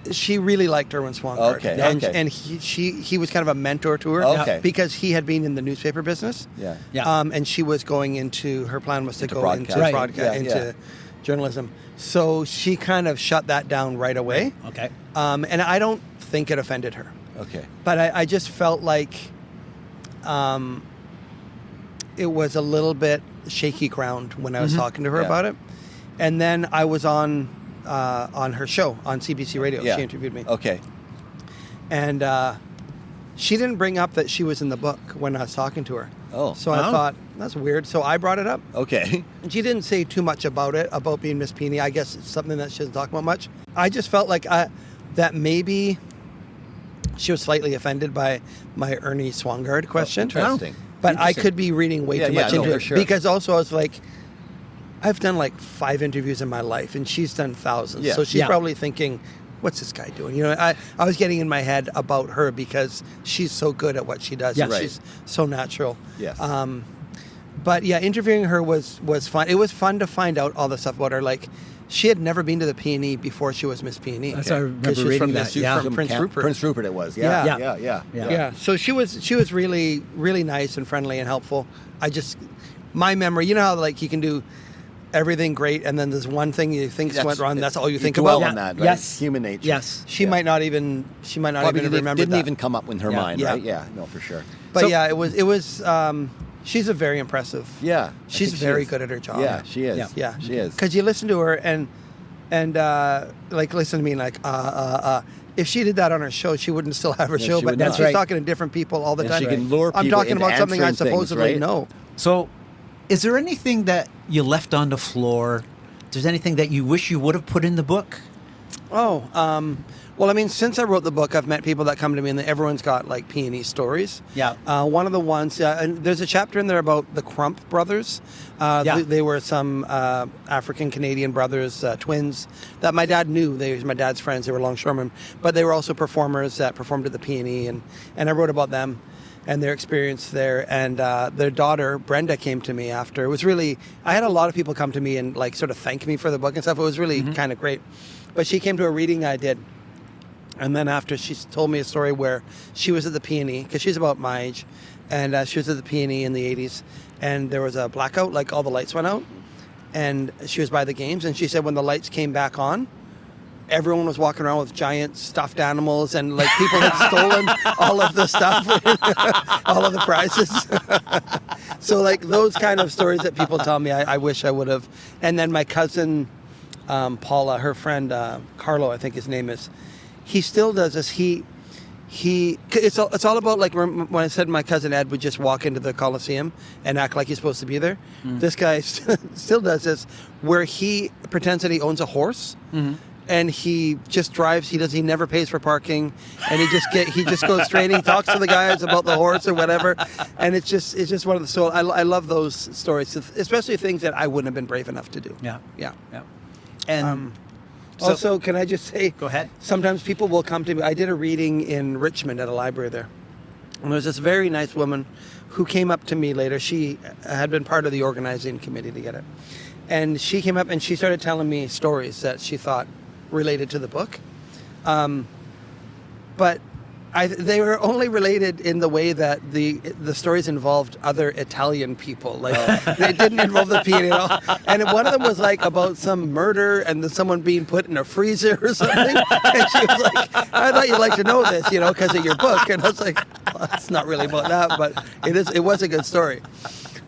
[SPEAKER 3] She really liked Erwin Swangard.
[SPEAKER 1] Okay.
[SPEAKER 3] And he was kind of a mentor to her.
[SPEAKER 1] Okay.
[SPEAKER 3] Because he had been in the newspaper business.
[SPEAKER 1] Yeah.
[SPEAKER 3] And she was going into, her plan was to go
[SPEAKER 1] broadcast.
[SPEAKER 3] into
[SPEAKER 1] Right.
[SPEAKER 3] broadcast, into journalism. So she kind of shut that down right away.
[SPEAKER 2] Okay.
[SPEAKER 3] And I don't think it offended her.
[SPEAKER 1] Okay.
[SPEAKER 3] But I just felt like it was a little bit shaky ground when I was talking to her about it. And then I was on her show on CBC Radio.
[SPEAKER 1] Yeah.
[SPEAKER 3] She interviewed me.
[SPEAKER 1] Okay.
[SPEAKER 3] And she didn't bring up that she was in the book when I was talking to her.
[SPEAKER 1] Oh.
[SPEAKER 3] So I thought, that's weird. So I brought it up.
[SPEAKER 1] Okay.
[SPEAKER 3] And she didn't say too much about it, about being Miss Peony. I guess it's something that she doesn't talk about much. I just felt like that maybe she was slightly offended by my Ernie Swangard question.
[SPEAKER 1] Interesting.
[SPEAKER 3] But I could be reading way too much into it.
[SPEAKER 1] Sure.
[SPEAKER 3] Because also I was like, I've done like 5 interviews in my life, and she's done thousands.
[SPEAKER 1] Yeah.
[SPEAKER 3] So she's probably thinking, what's this guy doing? I was getting in my head about her because she's so good at what she does.
[SPEAKER 2] Yes.
[SPEAKER 3] And she's so natural.
[SPEAKER 1] Yes.
[SPEAKER 3] But yeah, interviewing her was fun. It was fun to find out all the stuff about her. Like, she had never been to the P&E before she was Miss P&E.
[SPEAKER 2] That's I remember
[SPEAKER 3] she was
[SPEAKER 2] reading
[SPEAKER 3] from
[SPEAKER 2] that.
[SPEAKER 3] From Prince Rupert.
[SPEAKER 1] Prince Rupert it was.
[SPEAKER 3] Yeah.
[SPEAKER 1] Yeah.
[SPEAKER 3] So she was really, really nice and friendly and helpful. My memory, you know how like you can do everything great, and then there's one thing you think went wrong. That's all you think
[SPEAKER 1] dwell
[SPEAKER 3] about.
[SPEAKER 1] on that, right?
[SPEAKER 2] Yes.
[SPEAKER 1] Human nature.
[SPEAKER 2] Yes.
[SPEAKER 3] She might not even
[SPEAKER 1] Probably
[SPEAKER 3] have remembered
[SPEAKER 1] didn't
[SPEAKER 3] that.
[SPEAKER 1] even come up in her mind,
[SPEAKER 3] Yeah.
[SPEAKER 1] right? Yeah. No, for sure.
[SPEAKER 3] But
[SPEAKER 2] So-
[SPEAKER 3] yeah, it was. She's a very impressive.
[SPEAKER 1] Yeah.
[SPEAKER 3] She's very good at her job.
[SPEAKER 1] Yeah, she is.
[SPEAKER 3] Yeah,
[SPEAKER 1] She is.
[SPEAKER 3] Because you listen to her and like listen to me like If she did that on her show, she wouldn't still have her show.
[SPEAKER 1] she
[SPEAKER 3] But
[SPEAKER 1] would
[SPEAKER 3] now
[SPEAKER 1] not.
[SPEAKER 3] she's
[SPEAKER 2] That's right.
[SPEAKER 3] talking to different people all the
[SPEAKER 1] And
[SPEAKER 3] time.
[SPEAKER 1] she can lure
[SPEAKER 3] I'm
[SPEAKER 1] people
[SPEAKER 3] talking
[SPEAKER 1] into
[SPEAKER 3] about something I
[SPEAKER 1] answering things,
[SPEAKER 3] supposedly
[SPEAKER 1] right?
[SPEAKER 3] know.
[SPEAKER 2] So, is there anything that you left on the floor? There's anything that you wish you would have put in the book?
[SPEAKER 3] Well, I mean, since I wrote the book, I've met people that come to me, and everyone's got like P&E stories.
[SPEAKER 2] Yeah.
[SPEAKER 3] One of the ones, and there's a chapter in there about the Crump brothers. They were some African Canadian brothers, twins that my dad knew. They were my dad's friends. They were longshoremen, but they were also performers that performed at the P&E, and I wrote about them and their experience there. And their daughter Brenda came to me after. It was really, I had a lot of people come to me and like sort of thank me for the book and stuff. It was really kind of great. But she came to a reading I did. And then after, she told me a story where she was at the P&E, because she's about my age, and she was at the P&E in the 80s, and there was a blackout, like all the lights went out, and she was by the games, and she said when the lights came back on, everyone was walking around with giant stuffed animals, and like people had stolen all of the stuff, all of the prizes. So like those kind of stories that people tell me, I wish I would have. And then my cousin, Paula, her friend, Carlo, I think his name is, he still does this. It's all about like when I said my cousin Ed would just walk into the Coliseum and act like he's supposed to be there. This guy still does this, where he pretends that he owns a horse, and he just drives. He never pays for parking, and he just goes straight. And he talks to the guys about the horse or whatever, and it's just one of the. So I love those stories, especially things that I wouldn't have been brave enough to do.
[SPEAKER 2] Yeah.
[SPEAKER 3] And.
[SPEAKER 2] So-
[SPEAKER 3] Also, can I just say,
[SPEAKER 2] Go ahead.
[SPEAKER 3] Sometimes people will come to me. I did a reading in Richmond at a library there. And there was this very nice woman who came up to me later. She had been part of the organizing committee to get it. And she came up and she started telling me stories that she thought related to the book. But they were only related in the way that the stories involved other Italian people. Like they didn't involve the P&E at all. And one of them was like about some murder and then someone being put in a freezer or something. And she was like, "I thought you'd like to know this, because of your book." And I was like, "Well, it's not really about that, but it was a good story."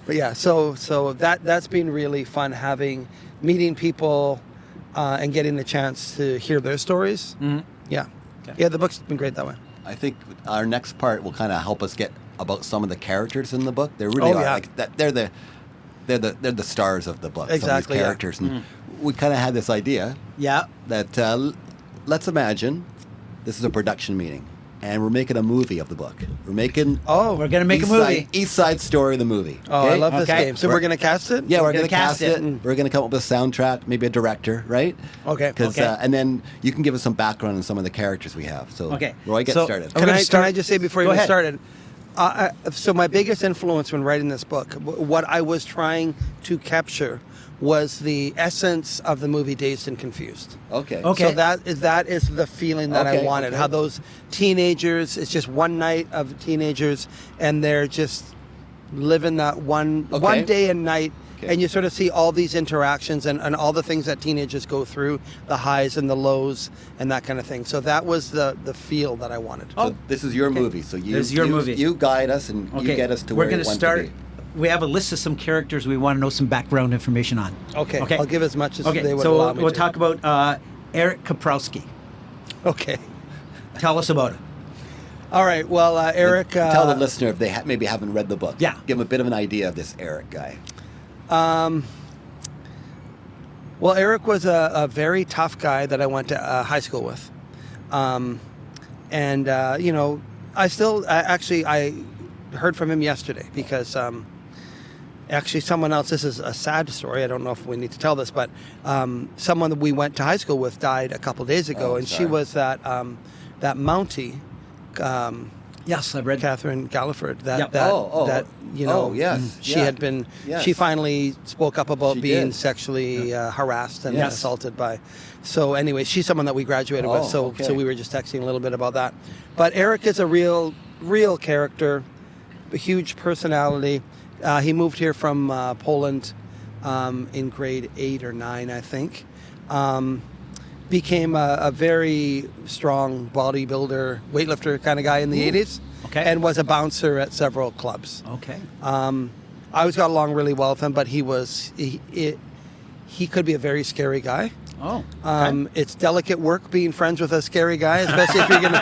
[SPEAKER 3] But yeah, so that's been really fun, meeting people and getting the chance to hear their stories. Yeah. Yeah, the book's been great that way.
[SPEAKER 1] I think our next part will kind of help us get about some of the characters in the book. They really are like that. They're the stars of the book.
[SPEAKER 3] Exactly.
[SPEAKER 1] Some of these characters, and we kind of had this idea.
[SPEAKER 2] Yeah.
[SPEAKER 1] That let's imagine this is a production meeting, and we're making a movie of the book. We're making.
[SPEAKER 2] We're going to make a movie.
[SPEAKER 1] Eastside Story, the movie.
[SPEAKER 3] Oh,
[SPEAKER 1] okay?
[SPEAKER 3] I love this
[SPEAKER 2] Okay.
[SPEAKER 3] game. So we're going to cast it?
[SPEAKER 1] Yeah, we're going to
[SPEAKER 2] cast
[SPEAKER 1] cast it.
[SPEAKER 2] it.
[SPEAKER 1] We're going to come up with a soundtrack, maybe a director, right?
[SPEAKER 3] Okay.
[SPEAKER 2] Okay.
[SPEAKER 1] And then you can give us some background on some of the characters we have. So,
[SPEAKER 2] Okay.
[SPEAKER 1] Roy, get
[SPEAKER 2] So-
[SPEAKER 1] started.
[SPEAKER 2] We're gonna
[SPEAKER 3] Can I just say before you
[SPEAKER 2] Go
[SPEAKER 3] even
[SPEAKER 2] ahead.
[SPEAKER 3] started? So my biggest influence when writing this book, what I was trying to capture was the essence of the movie Dazed and Confused.
[SPEAKER 1] Okay.
[SPEAKER 2] Okay.
[SPEAKER 3] So that is the feeling that I
[SPEAKER 1] Okay,
[SPEAKER 3] wanted.
[SPEAKER 1] okay.
[SPEAKER 3] How those teenagers, it's just one night of teenagers, and they're just living that one day and night.
[SPEAKER 1] Okay.
[SPEAKER 3] And you sort of see all these interactions and all the things that teenagers go through, the highs and the lows and that kind of thing. So that was the feel that I wanted.
[SPEAKER 1] So this is your movie. So
[SPEAKER 2] This is your movie.
[SPEAKER 1] You guide us and you get us to where
[SPEAKER 2] We're
[SPEAKER 1] you
[SPEAKER 2] gonna
[SPEAKER 1] want
[SPEAKER 2] start.
[SPEAKER 1] to be.
[SPEAKER 2] We have a list of some characters we want to know some background information on.
[SPEAKER 3] Okay.
[SPEAKER 2] Okay.
[SPEAKER 3] I'll give as much as
[SPEAKER 2] Okay,
[SPEAKER 3] they would
[SPEAKER 2] so
[SPEAKER 3] allow me
[SPEAKER 2] we'll
[SPEAKER 3] to.
[SPEAKER 2] talk about Eric Kaprowski.
[SPEAKER 3] Okay.
[SPEAKER 2] Tell us about him.
[SPEAKER 3] All right. Well, Eric.
[SPEAKER 1] Tell the listener if they maybe haven't read the book.
[SPEAKER 2] Yeah.
[SPEAKER 1] Give them a bit of an idea of this Eric guy.
[SPEAKER 3] Well, Eric was a very tough guy that I went to high school with. I heard from him yesterday because actually someone else, this is a sad story. I don't know if we need to tell this, but someone that we went to high school with died a couple days ago.
[SPEAKER 1] Oh,
[SPEAKER 3] and
[SPEAKER 1] sorry.
[SPEAKER 3] she was that Mountie.
[SPEAKER 2] Yes, I've read.
[SPEAKER 3] Catherine Galliford.
[SPEAKER 2] Yep.
[SPEAKER 1] Yes.
[SPEAKER 3] she
[SPEAKER 1] yeah.
[SPEAKER 3] had been.
[SPEAKER 1] Yes.
[SPEAKER 3] She finally spoke up about
[SPEAKER 1] She
[SPEAKER 3] being
[SPEAKER 1] did.
[SPEAKER 3] sexually harassed and
[SPEAKER 2] Yes.
[SPEAKER 3] assaulted by. So anyway, she's someone that we graduated with. So
[SPEAKER 1] okay.
[SPEAKER 3] so we were just texting a little bit about that. But Eric is a real character, a huge personality. He moved here from Poland in grade 8 or 9, I think. Became a very strong bodybuilder, weightlifter kind of guy in the 80s.
[SPEAKER 2] Okay.
[SPEAKER 3] And was a bouncer at several clubs.
[SPEAKER 2] Okay.
[SPEAKER 3] I always got along really well with him, but he could be a very scary guy.
[SPEAKER 2] Oh.
[SPEAKER 3] It's delicate work being friends with a scary guy, especially if you're gonna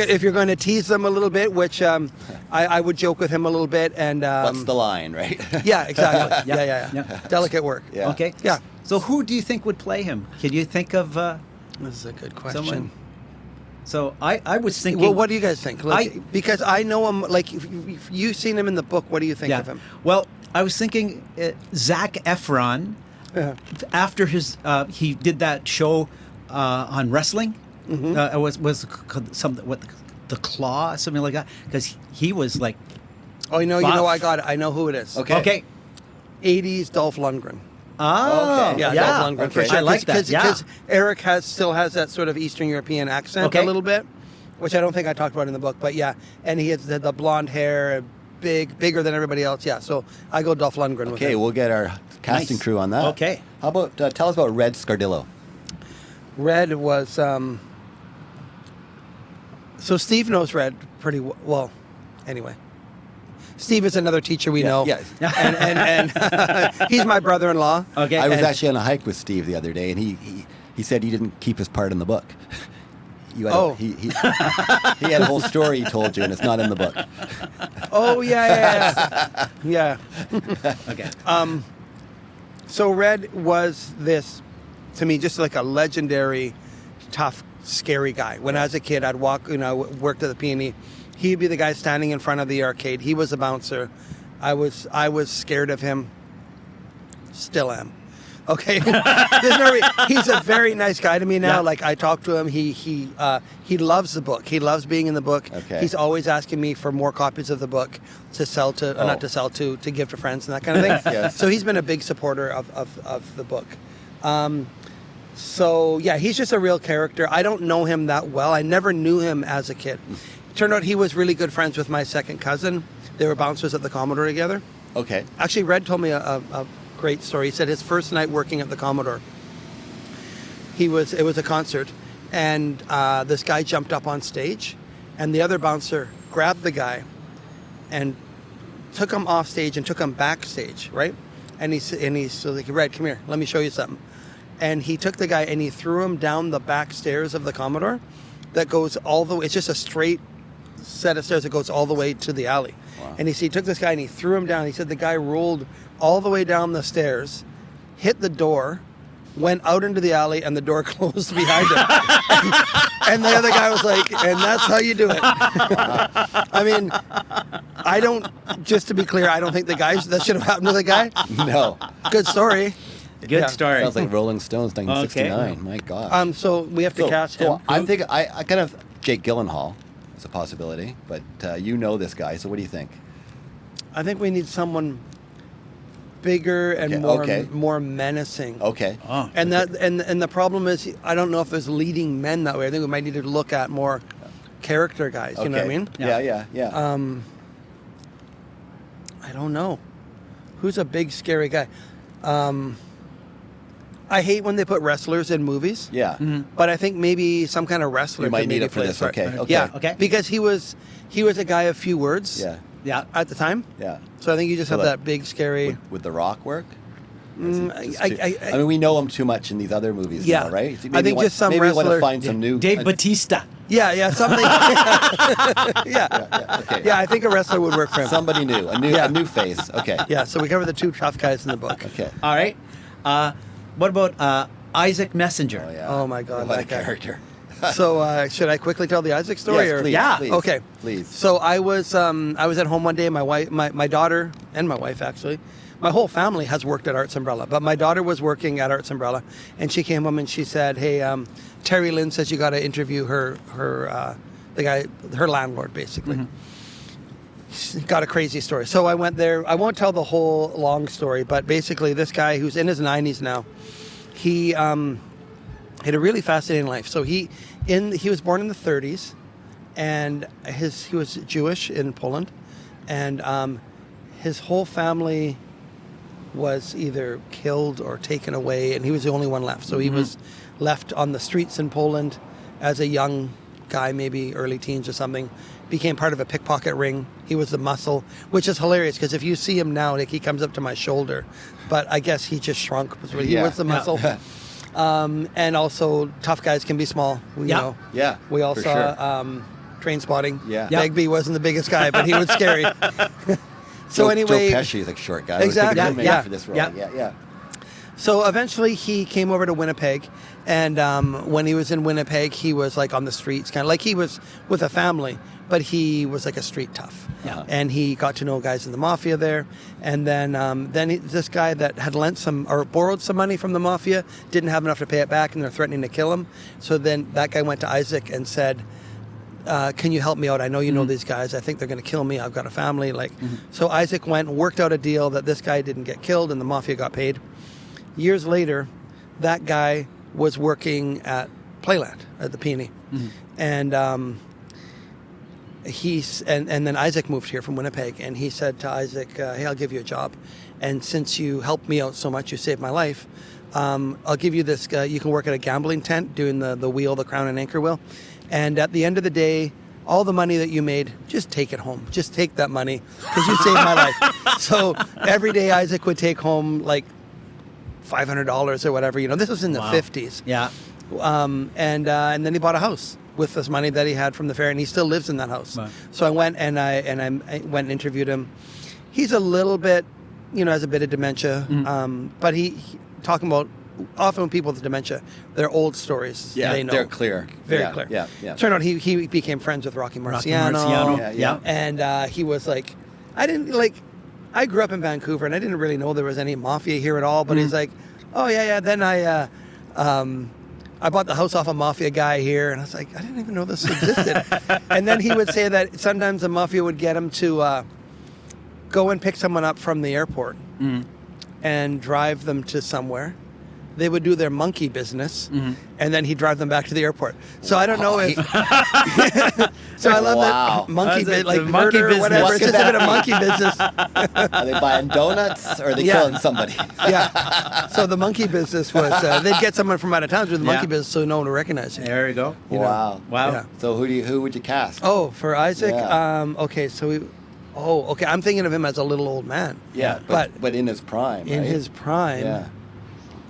[SPEAKER 3] if you're going to tease them a little bit, which I would joke with him a little bit. And
[SPEAKER 1] What's the line, right?
[SPEAKER 3] yeah, exactly.
[SPEAKER 2] Yeah.
[SPEAKER 3] Yeah. Delicate work.
[SPEAKER 1] Yeah.
[SPEAKER 2] Okay.
[SPEAKER 3] Yeah.
[SPEAKER 2] So who do you think would play him? Can you think of
[SPEAKER 3] This is a good question.
[SPEAKER 2] someone? So I was thinking.
[SPEAKER 3] Well, what do you guys think? Because I know him. Like, if you've seen him in the book, what do you think of him?
[SPEAKER 2] Well, I was thinking Zac Efron.
[SPEAKER 3] Yeah.
[SPEAKER 2] After his, he did that show on wrestling. It was something what the Claw, something like that. Because he was like.
[SPEAKER 3] Oh, you know,
[SPEAKER 2] Buff.
[SPEAKER 3] I got it. I know who it is.
[SPEAKER 1] Okay.
[SPEAKER 3] 80s Dolph Lundgren.
[SPEAKER 2] Oh,
[SPEAKER 1] Okay.
[SPEAKER 3] Yeah,
[SPEAKER 2] yeah.
[SPEAKER 3] Dolph Lundgren for
[SPEAKER 1] Okay.
[SPEAKER 3] sure.
[SPEAKER 2] I like that.
[SPEAKER 3] Because Eric still has that sort of Eastern European accent
[SPEAKER 2] Okay.
[SPEAKER 3] a little bit, which I don't think I talked about in the book. But yeah, and he has the blonde hair, bigger than everybody else. Yeah, so I go Dolph Lundgren with
[SPEAKER 1] Okay,
[SPEAKER 3] him.
[SPEAKER 1] we'll get our casting
[SPEAKER 2] Nice.
[SPEAKER 1] crew on that.
[SPEAKER 2] Okay.
[SPEAKER 1] How about tell us about Red Scardillo?
[SPEAKER 3] Red was so Steve knows Red pretty well. Anyway, Steve is another teacher we know.
[SPEAKER 1] Yes.
[SPEAKER 3] and he's my brother-in-law.
[SPEAKER 2] Okay.
[SPEAKER 1] I was
[SPEAKER 3] And-
[SPEAKER 1] actually on a hike with Steve the other day, and he said he didn't keep his part in the book. He had a whole story he told you, and it's not in the book.
[SPEAKER 3] Oh yeah.
[SPEAKER 2] Okay.
[SPEAKER 3] So Red was this, to me, just like a legendary, tough, scary guy. When I was a kid, I'd walk, worked at the Peony. He'd be the guy standing in front of the arcade. He was a bouncer. I was scared of him. Still am. Okay. He's a very nice guy to me now.
[SPEAKER 2] Yeah.
[SPEAKER 3] Like, I talk to him. He loves the book. He loves being in the book.
[SPEAKER 1] Okay.
[SPEAKER 3] He's always asking me for more copies of the book to sell to, not to sell to give to friends and that kind of thing.
[SPEAKER 1] Yes.
[SPEAKER 3] So he's been a big supporter of the book. So yeah, he's just a real character. I don't know him that well. I never knew him as a kid. Turned out he was really good friends with my second cousin. They were bouncers at the Commodore together.
[SPEAKER 1] Okay.
[SPEAKER 3] Actually, Red told me a great story. He said his first night working at the Commodore, it was a concert, and this guy jumped up on stage, and the other bouncer grabbed the guy and took him off stage and took him backstage, right? And he's like, Red, come here, let me show you something. And he took the guy and he threw him down the back stairs of the Commodore. that goes all the way. It's just a straight set of stairs that goes all the way to the alley.
[SPEAKER 1] Wow.
[SPEAKER 3] And he took this guy and he threw him down. He said the guy rolled all the way down the stairs, hit the door, went out into the alley, and the door closed behind him. And the other guy was like, and that's how you do it. I mean, just to be clear, I don't think that should have happened to the guy.
[SPEAKER 1] No.
[SPEAKER 3] Good story.
[SPEAKER 2] Good story.
[SPEAKER 1] Sounds like Rolling Stones 1969.
[SPEAKER 2] Okay.
[SPEAKER 1] My gosh.
[SPEAKER 3] So we have to cast him.
[SPEAKER 1] So I'm thinking, I kind of, Jake Gyllenhaal is a possibility, but you know this guy, so what do you think?
[SPEAKER 3] I think we need someone bigger and more menacing.
[SPEAKER 1] Okay.
[SPEAKER 2] Oh.
[SPEAKER 3] And the problem is, I don't know if there's leading men that way. I think we might need to look at more character guys. You know what I mean?
[SPEAKER 1] Yeah.
[SPEAKER 3] I don't know. Who's a big scary guy? I hate when they put wrestlers in movies.
[SPEAKER 1] Yeah.
[SPEAKER 2] Mm-hmm.
[SPEAKER 3] But I think maybe some kind of wrestler.
[SPEAKER 1] You might
[SPEAKER 3] could
[SPEAKER 1] need
[SPEAKER 3] maybe
[SPEAKER 1] it for
[SPEAKER 3] play
[SPEAKER 1] this.
[SPEAKER 3] this part.
[SPEAKER 1] Okay.
[SPEAKER 3] Yeah.
[SPEAKER 2] Okay.
[SPEAKER 3] Because he was a guy of few words.
[SPEAKER 1] Yeah.
[SPEAKER 2] Yeah.
[SPEAKER 3] At the time.
[SPEAKER 1] Yeah.
[SPEAKER 3] So I think you just have that big scary.
[SPEAKER 1] Would The Rock work?
[SPEAKER 3] I
[SPEAKER 1] mean, we know him too much in these other movies now, right?
[SPEAKER 3] I think just some
[SPEAKER 1] maybe we want
[SPEAKER 3] wrestler-
[SPEAKER 1] to find some new...
[SPEAKER 2] Dave Bautista.
[SPEAKER 3] Yeah, something.
[SPEAKER 1] Okay.
[SPEAKER 3] Yeah, I think a wrestler would work for him.
[SPEAKER 1] Somebody new, a new face. Okay.
[SPEAKER 3] Yeah, so we cover the two tough guys in the book.
[SPEAKER 1] Okay.
[SPEAKER 2] All right. What about Isaac Messenger?
[SPEAKER 1] Oh, yeah.
[SPEAKER 3] Oh, my God,
[SPEAKER 1] What a
[SPEAKER 3] that guy.
[SPEAKER 1] character.
[SPEAKER 3] So should I quickly tell the Isaac story?
[SPEAKER 1] Yes,
[SPEAKER 3] or?
[SPEAKER 1] please.
[SPEAKER 2] Yeah.
[SPEAKER 1] Please,
[SPEAKER 3] Okay.
[SPEAKER 1] Please.
[SPEAKER 3] So I was at home one day. My wife, my daughter, and my wife actually, my whole family has worked at Arts Umbrella, but my daughter was working at Arts Umbrella, and she came home and she said, "Hey, Terry Lynn says you got to interview her landlord, basically." She's got a crazy story. So I went there. I won't tell the whole long story, but basically, this guy who's in his 90s now, he had a really fascinating life. So he was born in the 30s, and he was Jewish in Poland, and his whole family was either killed or taken away, and he was the only one left. So he was left on the streets in Poland as a young guy, maybe early teens or something. Became part of a pickpocket ring. He was the muscle, which is hilarious because if you see him now, like he comes up to my shoulder, but I guess he just shrunk. He was the muscle. And also, tough guys can be small. You know.
[SPEAKER 1] Yeah.
[SPEAKER 3] We all
[SPEAKER 1] for
[SPEAKER 3] saw
[SPEAKER 1] sure.
[SPEAKER 3] Train Spotting.
[SPEAKER 1] Yeah.
[SPEAKER 3] Begbie wasn't the biggest guy, but he was scary. So
[SPEAKER 1] Joe
[SPEAKER 3] anyway,
[SPEAKER 1] Pesci is like a short guy.
[SPEAKER 3] Exactly.
[SPEAKER 1] I was thinking
[SPEAKER 3] Yeah.
[SPEAKER 1] for this role.
[SPEAKER 2] Yeah.
[SPEAKER 1] Yeah.
[SPEAKER 3] so eventually he came over to Winnipeg, and when he was in Winnipeg, he was like on the streets, kind of like he was with a family, but he was like a street tough.
[SPEAKER 2] Yeah.
[SPEAKER 3] And he got to know guys in the mafia there, and then this guy that had lent some or borrowed some money from the mafia didn't have enough to pay it back, and they're threatening to kill him. So then that guy went to Isaac and said, can you help me out? I know you know these guys. I think they're going to kill me. I've got a family. So Isaac went and worked out a deal that this guy didn't get killed and the mafia got paid. Years later, that guy was working at Playland at the Peony, and and then Isaac moved here from Winnipeg, and he said to Isaac, "Hey, I'll give you a job, and since you helped me out so much, you saved my life. I'll give you this. You can work at a gambling tent doing the wheel, the crown and anchor wheel." And at the end of the day, all the money that you made, just take it home. Just take that money because you saved my life. So every day Isaac would take home like $500 or whatever. You know, this was in the 50s.
[SPEAKER 2] Yeah.
[SPEAKER 3] And then he bought a house with this money that he had from the fair, and he still lives in that house.
[SPEAKER 2] Wow.
[SPEAKER 3] So I went and I went and interviewed him. He's a little bit, has a bit of dementia, but he talking about. Often when people with dementia, they're old stories.
[SPEAKER 1] Yeah,
[SPEAKER 3] they know.
[SPEAKER 1] they're clear.
[SPEAKER 3] Very clear.
[SPEAKER 1] Yeah.
[SPEAKER 3] Turned out he became friends with Rocky Marciano.
[SPEAKER 2] Yeah.
[SPEAKER 3] And he was like, I grew up in Vancouver and I didn't really know there was any mafia here at all. But he's like, oh yeah. Then I bought the house off a mafia guy here, and I was like, I didn't even know this existed. And then he would say that sometimes the mafia would get him to go and pick someone up from the airport and drive them to somewhere. They would do their monkey business, and then he'd drive them back to the airport. So I don't know if. So I love that monkey bit, like
[SPEAKER 2] monkey
[SPEAKER 3] murder or whatever. It's just a bit of monkey business.
[SPEAKER 1] Are they buying donuts or are they killing somebody?
[SPEAKER 3] Yeah. So the monkey business was they'd get someone from out of town to do the monkey business so no one would recognize you.
[SPEAKER 2] There you go.
[SPEAKER 1] Wow.
[SPEAKER 3] Yeah.
[SPEAKER 1] So who would you cast?
[SPEAKER 3] Oh, for Isaac.
[SPEAKER 1] Yeah.
[SPEAKER 3] Okay, so okay. I'm thinking of him as a little old man.
[SPEAKER 1] Yeah, but in his prime.
[SPEAKER 3] In
[SPEAKER 1] right?
[SPEAKER 3] his prime.
[SPEAKER 1] Yeah.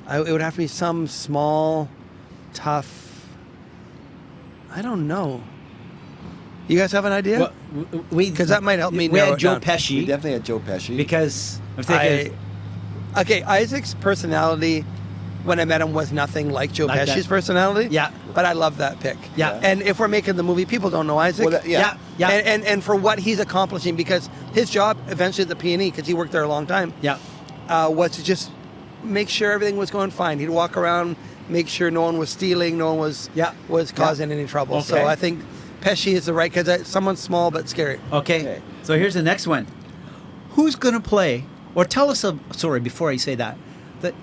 [SPEAKER 3] It would have to be some small, tough. I I don't know. You guys have an idea? Because that might help me
[SPEAKER 2] We
[SPEAKER 3] narrow
[SPEAKER 2] had
[SPEAKER 3] it
[SPEAKER 2] Joe
[SPEAKER 3] down.
[SPEAKER 2] Pesci.
[SPEAKER 1] We definitely had Joe Pesci.
[SPEAKER 2] Because I'm thinking...
[SPEAKER 3] Okay, Isaac's personality, when I met him, was nothing like Joe
[SPEAKER 2] Like
[SPEAKER 3] Pesci's
[SPEAKER 2] that.
[SPEAKER 3] personality.
[SPEAKER 2] Yeah.
[SPEAKER 3] But I love that pick.
[SPEAKER 2] Yeah.
[SPEAKER 3] And if we're making the movie, people don't know Isaac.
[SPEAKER 1] Well,
[SPEAKER 2] Yeah.
[SPEAKER 3] And for what he's accomplishing, because his job eventually at the P&E, because he worked there a long time,
[SPEAKER 2] Yeah.
[SPEAKER 3] was to just make sure everything was going fine. He'd walk around, make sure no one was stealing, no one was causing any trouble.
[SPEAKER 2] Okay.
[SPEAKER 3] So I think Pesci is the right, because someone's small but scary.
[SPEAKER 2] Okay. So here's the next one. Who's going to play, or tell us, sorry, before I say that,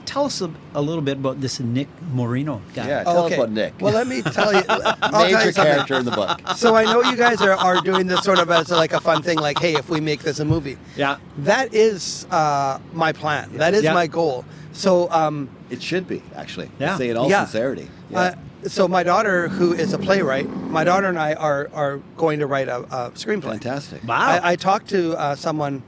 [SPEAKER 2] tell us a little bit about this Nick Marino guy.
[SPEAKER 1] Yeah, tell us about Nick.
[SPEAKER 3] Well, let me tell you. I'll tell
[SPEAKER 1] Major
[SPEAKER 3] you something.
[SPEAKER 1] character in the book.
[SPEAKER 3] So I know you guys are doing this sort of as like a fun thing, like, hey, if we make this a movie.
[SPEAKER 2] Yeah.
[SPEAKER 3] That is my plan. That is my goal. So
[SPEAKER 1] It should be, actually.
[SPEAKER 2] Yeah.
[SPEAKER 1] I say in all sincerity. Yeah.
[SPEAKER 3] so my daughter, who is a playwright, my daughter and I are going to write a screenplay.
[SPEAKER 1] Fantastic.
[SPEAKER 2] Wow.
[SPEAKER 3] I talked to someone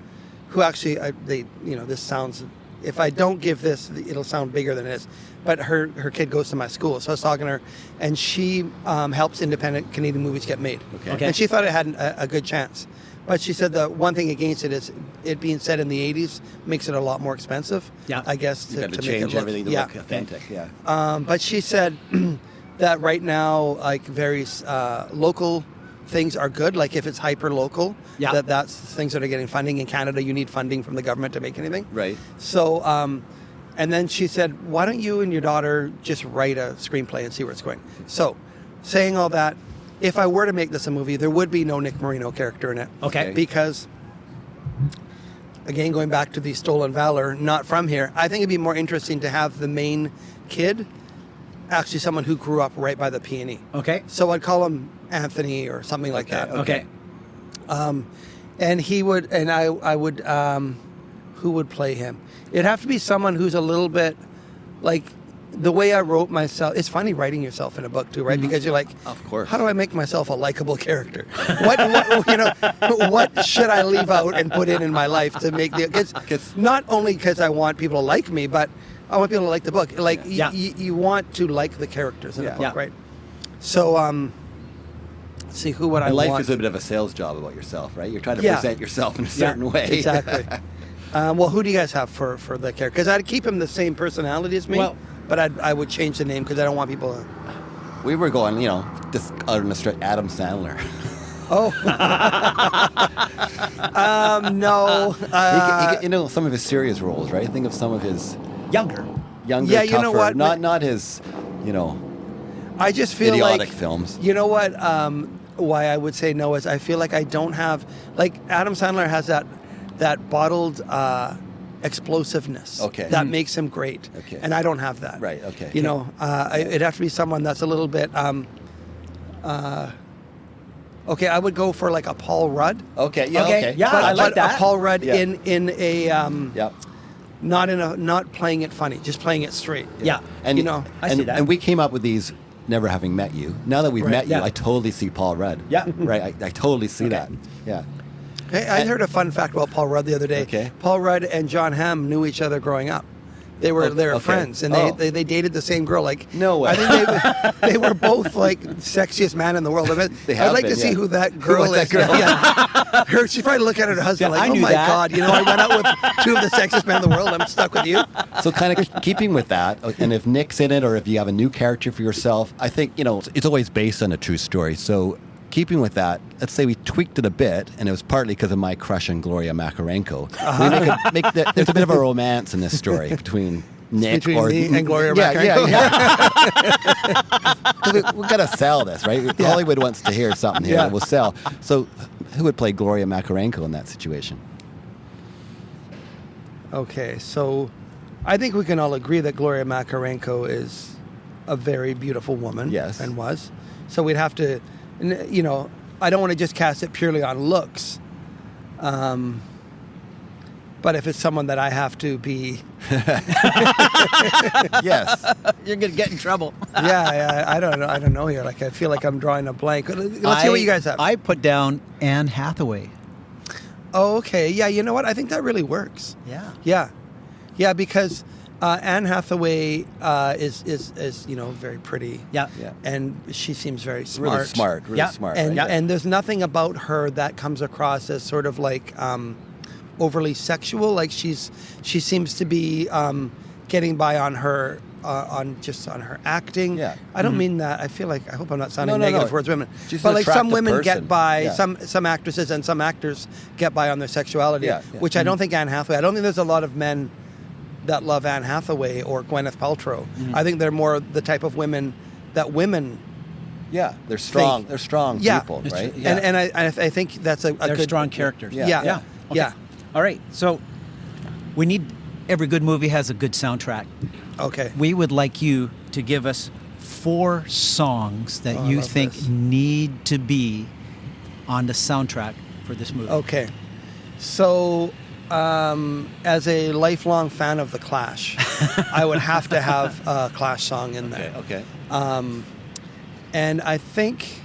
[SPEAKER 3] who actually, this sounds, if I don't give this, it'll sound bigger than it is. But her kid goes to my school. So I was talking to her, and she helps independent Canadian movies get made.
[SPEAKER 1] Okay.
[SPEAKER 3] And she thought it had a good chance. But she said the one thing against it is it being set in the 80s makes it a lot more expensive.
[SPEAKER 2] Yeah.
[SPEAKER 3] I guess
[SPEAKER 1] You got to
[SPEAKER 3] make
[SPEAKER 1] change
[SPEAKER 3] it look,
[SPEAKER 1] everything to look authentic. Yeah.
[SPEAKER 3] but she said that right now, like very local things are good. Like if it's hyper local, that's things that are getting funding. In Canada, you need funding from the government to make anything.
[SPEAKER 1] Right.
[SPEAKER 3] So, and then she said, why don't you and your daughter just write a screenplay and see where it's going? So, saying all that, if I were to make this a movie, there would be no Nick Marino character in it.
[SPEAKER 2] Okay.
[SPEAKER 3] Because, again, going back to the Stolen Valor, not from here, I think it'd be more interesting to have the main kid actually someone who grew up right by the P&E.
[SPEAKER 2] Okay.
[SPEAKER 3] So I'd call him Anthony or something like that.
[SPEAKER 2] Okay.
[SPEAKER 3] And he would, and I would, who would play him? It'd have to be someone who's a little bit like the way I wrote myself. It's funny writing yourself in a book too, right?
[SPEAKER 2] Mm-hmm.
[SPEAKER 3] Because you're like,
[SPEAKER 1] Of course.
[SPEAKER 3] how do I make myself a likable character? What should I leave out and put in my life to make it's not only because I want people to like me, but I want people to like the book. Like you want to like the characters in a book, right? So, let's see, who would I want?
[SPEAKER 1] Life is a bit of a sales job about yourself, right? You're trying to present yourself in a certain way.
[SPEAKER 3] Exactly. Well, who do you guys have for the character? Because I'd keep him the same personality as me, but I would change the name because I don't want people to...
[SPEAKER 1] We were going, just out on the street, Adam Sandler.
[SPEAKER 3] Oh. No.
[SPEAKER 1] Some of his serious roles, right? Think of some of his...
[SPEAKER 2] Younger,
[SPEAKER 3] Yeah,
[SPEAKER 1] tougher,
[SPEAKER 3] you know what?
[SPEAKER 1] Not his,
[SPEAKER 3] I just feel
[SPEAKER 1] idiotic
[SPEAKER 3] like...
[SPEAKER 1] films.
[SPEAKER 3] You know what? Why I would say no is I feel like I don't have... Like, Adam Sandler has that bottled explosiveness that makes him great.
[SPEAKER 1] Okay.
[SPEAKER 3] And I don't have that.
[SPEAKER 1] Right, okay.
[SPEAKER 3] It'd have to be someone that's a little bit... okay, I would go for like a Paul Rudd.
[SPEAKER 1] Okay, yeah, okay.
[SPEAKER 2] Yeah, I like that.
[SPEAKER 3] A Paul Rudd
[SPEAKER 1] Yeah.
[SPEAKER 3] in a...
[SPEAKER 1] Yep.
[SPEAKER 3] Not playing it funny, just playing it straight.
[SPEAKER 2] Yeah.
[SPEAKER 1] And
[SPEAKER 2] I see that.
[SPEAKER 1] And we came up with these never having met you. Now that we've met you, I totally see Paul Rudd.
[SPEAKER 2] Yeah.
[SPEAKER 1] Right. I totally see that. Yeah.
[SPEAKER 3] Hey, I heard a fun fact about Paul Rudd the other day.
[SPEAKER 1] Okay.
[SPEAKER 3] Paul Rudd and John Hamm knew each other growing up. They were friends, and they dated the same girl. Like,
[SPEAKER 1] no way.
[SPEAKER 3] I think they were both like sexiest man in the world. I'd like to see who that girl is. Yeah. She'd probably look at her husband like, oh my God, I went out with two of the sexiest men in the world. I'm stuck with you.
[SPEAKER 1] So kind of keeping with that, and if Nick's in it, or if you have a new character for yourself, I think it's always based on a true story. So keeping with that, let's say we tweaked it a bit, and it was partly because of my crush on Gloria Makarenko. There's a bit of a romance in this story between Nick
[SPEAKER 3] me and Gloria Makarenko.
[SPEAKER 1] Yeah. We've got to sell this, right?
[SPEAKER 3] Yeah.
[SPEAKER 1] Hollywood wants to hear something here that will sell. So who would play Gloria Makarenko in that situation?
[SPEAKER 3] Okay, so I think we can all agree that Gloria Makarenko is a very beautiful woman.
[SPEAKER 1] Yes.
[SPEAKER 3] And was. So we'd have to... I don't want to just cast it purely on looks. But if it's someone that I have to be...
[SPEAKER 1] Yes.
[SPEAKER 2] You're going to get in trouble.
[SPEAKER 3] I don't know here. Like, I feel like I'm drawing a blank. Let's see what you guys have.
[SPEAKER 2] I put down Anne Hathaway.
[SPEAKER 3] Oh, okay. Yeah, you know what? I think that really works.
[SPEAKER 2] Yeah.
[SPEAKER 3] Yeah, because Anne Hathaway is very pretty.
[SPEAKER 2] Yeah.
[SPEAKER 1] Yeah.
[SPEAKER 3] And she seems very smart.
[SPEAKER 1] Really smart. Really
[SPEAKER 2] Yeah.
[SPEAKER 1] smart.
[SPEAKER 3] And
[SPEAKER 1] right?
[SPEAKER 3] and there's nothing about her that comes across as sort of like overly sexual. Like she seems to be getting by on her on her acting.
[SPEAKER 1] Yeah.
[SPEAKER 3] I don't mean that. I hope I'm not sounding
[SPEAKER 1] No,
[SPEAKER 3] negative
[SPEAKER 1] no.
[SPEAKER 3] towards women.
[SPEAKER 1] She's
[SPEAKER 3] but
[SPEAKER 1] an
[SPEAKER 3] like some
[SPEAKER 1] attractive
[SPEAKER 3] women
[SPEAKER 1] person.
[SPEAKER 3] get by,
[SPEAKER 1] Yeah.
[SPEAKER 3] some actresses and some actors get by on their sexuality,
[SPEAKER 1] Yeah, yeah.
[SPEAKER 3] which I don't think Anne Hathaway. I don't think there's a lot of men that love Anne Hathaway or Gwyneth Paltrow. I think they're more the type of women that women.
[SPEAKER 1] Yeah, they're strong.
[SPEAKER 3] Think-
[SPEAKER 1] They're strong
[SPEAKER 3] Yeah.
[SPEAKER 1] people,
[SPEAKER 2] It's
[SPEAKER 1] right?
[SPEAKER 2] true. Yeah.
[SPEAKER 3] And I think that's a
[SPEAKER 2] They're
[SPEAKER 3] good
[SPEAKER 2] strong characters.
[SPEAKER 1] Yeah.
[SPEAKER 3] Yeah.
[SPEAKER 2] Yeah. Okay.
[SPEAKER 3] Yeah.
[SPEAKER 2] All right. So we need every good movie has a good soundtrack.
[SPEAKER 3] Okay.
[SPEAKER 2] We would like you to give us 4 songs that
[SPEAKER 3] Oh, I
[SPEAKER 2] you
[SPEAKER 3] love
[SPEAKER 2] think
[SPEAKER 3] this.
[SPEAKER 2] need to be on the soundtrack for this movie.
[SPEAKER 3] Okay. So, as a lifelong fan of The Clash, I would have to have a Clash song in there.
[SPEAKER 1] Okay.
[SPEAKER 3] And I think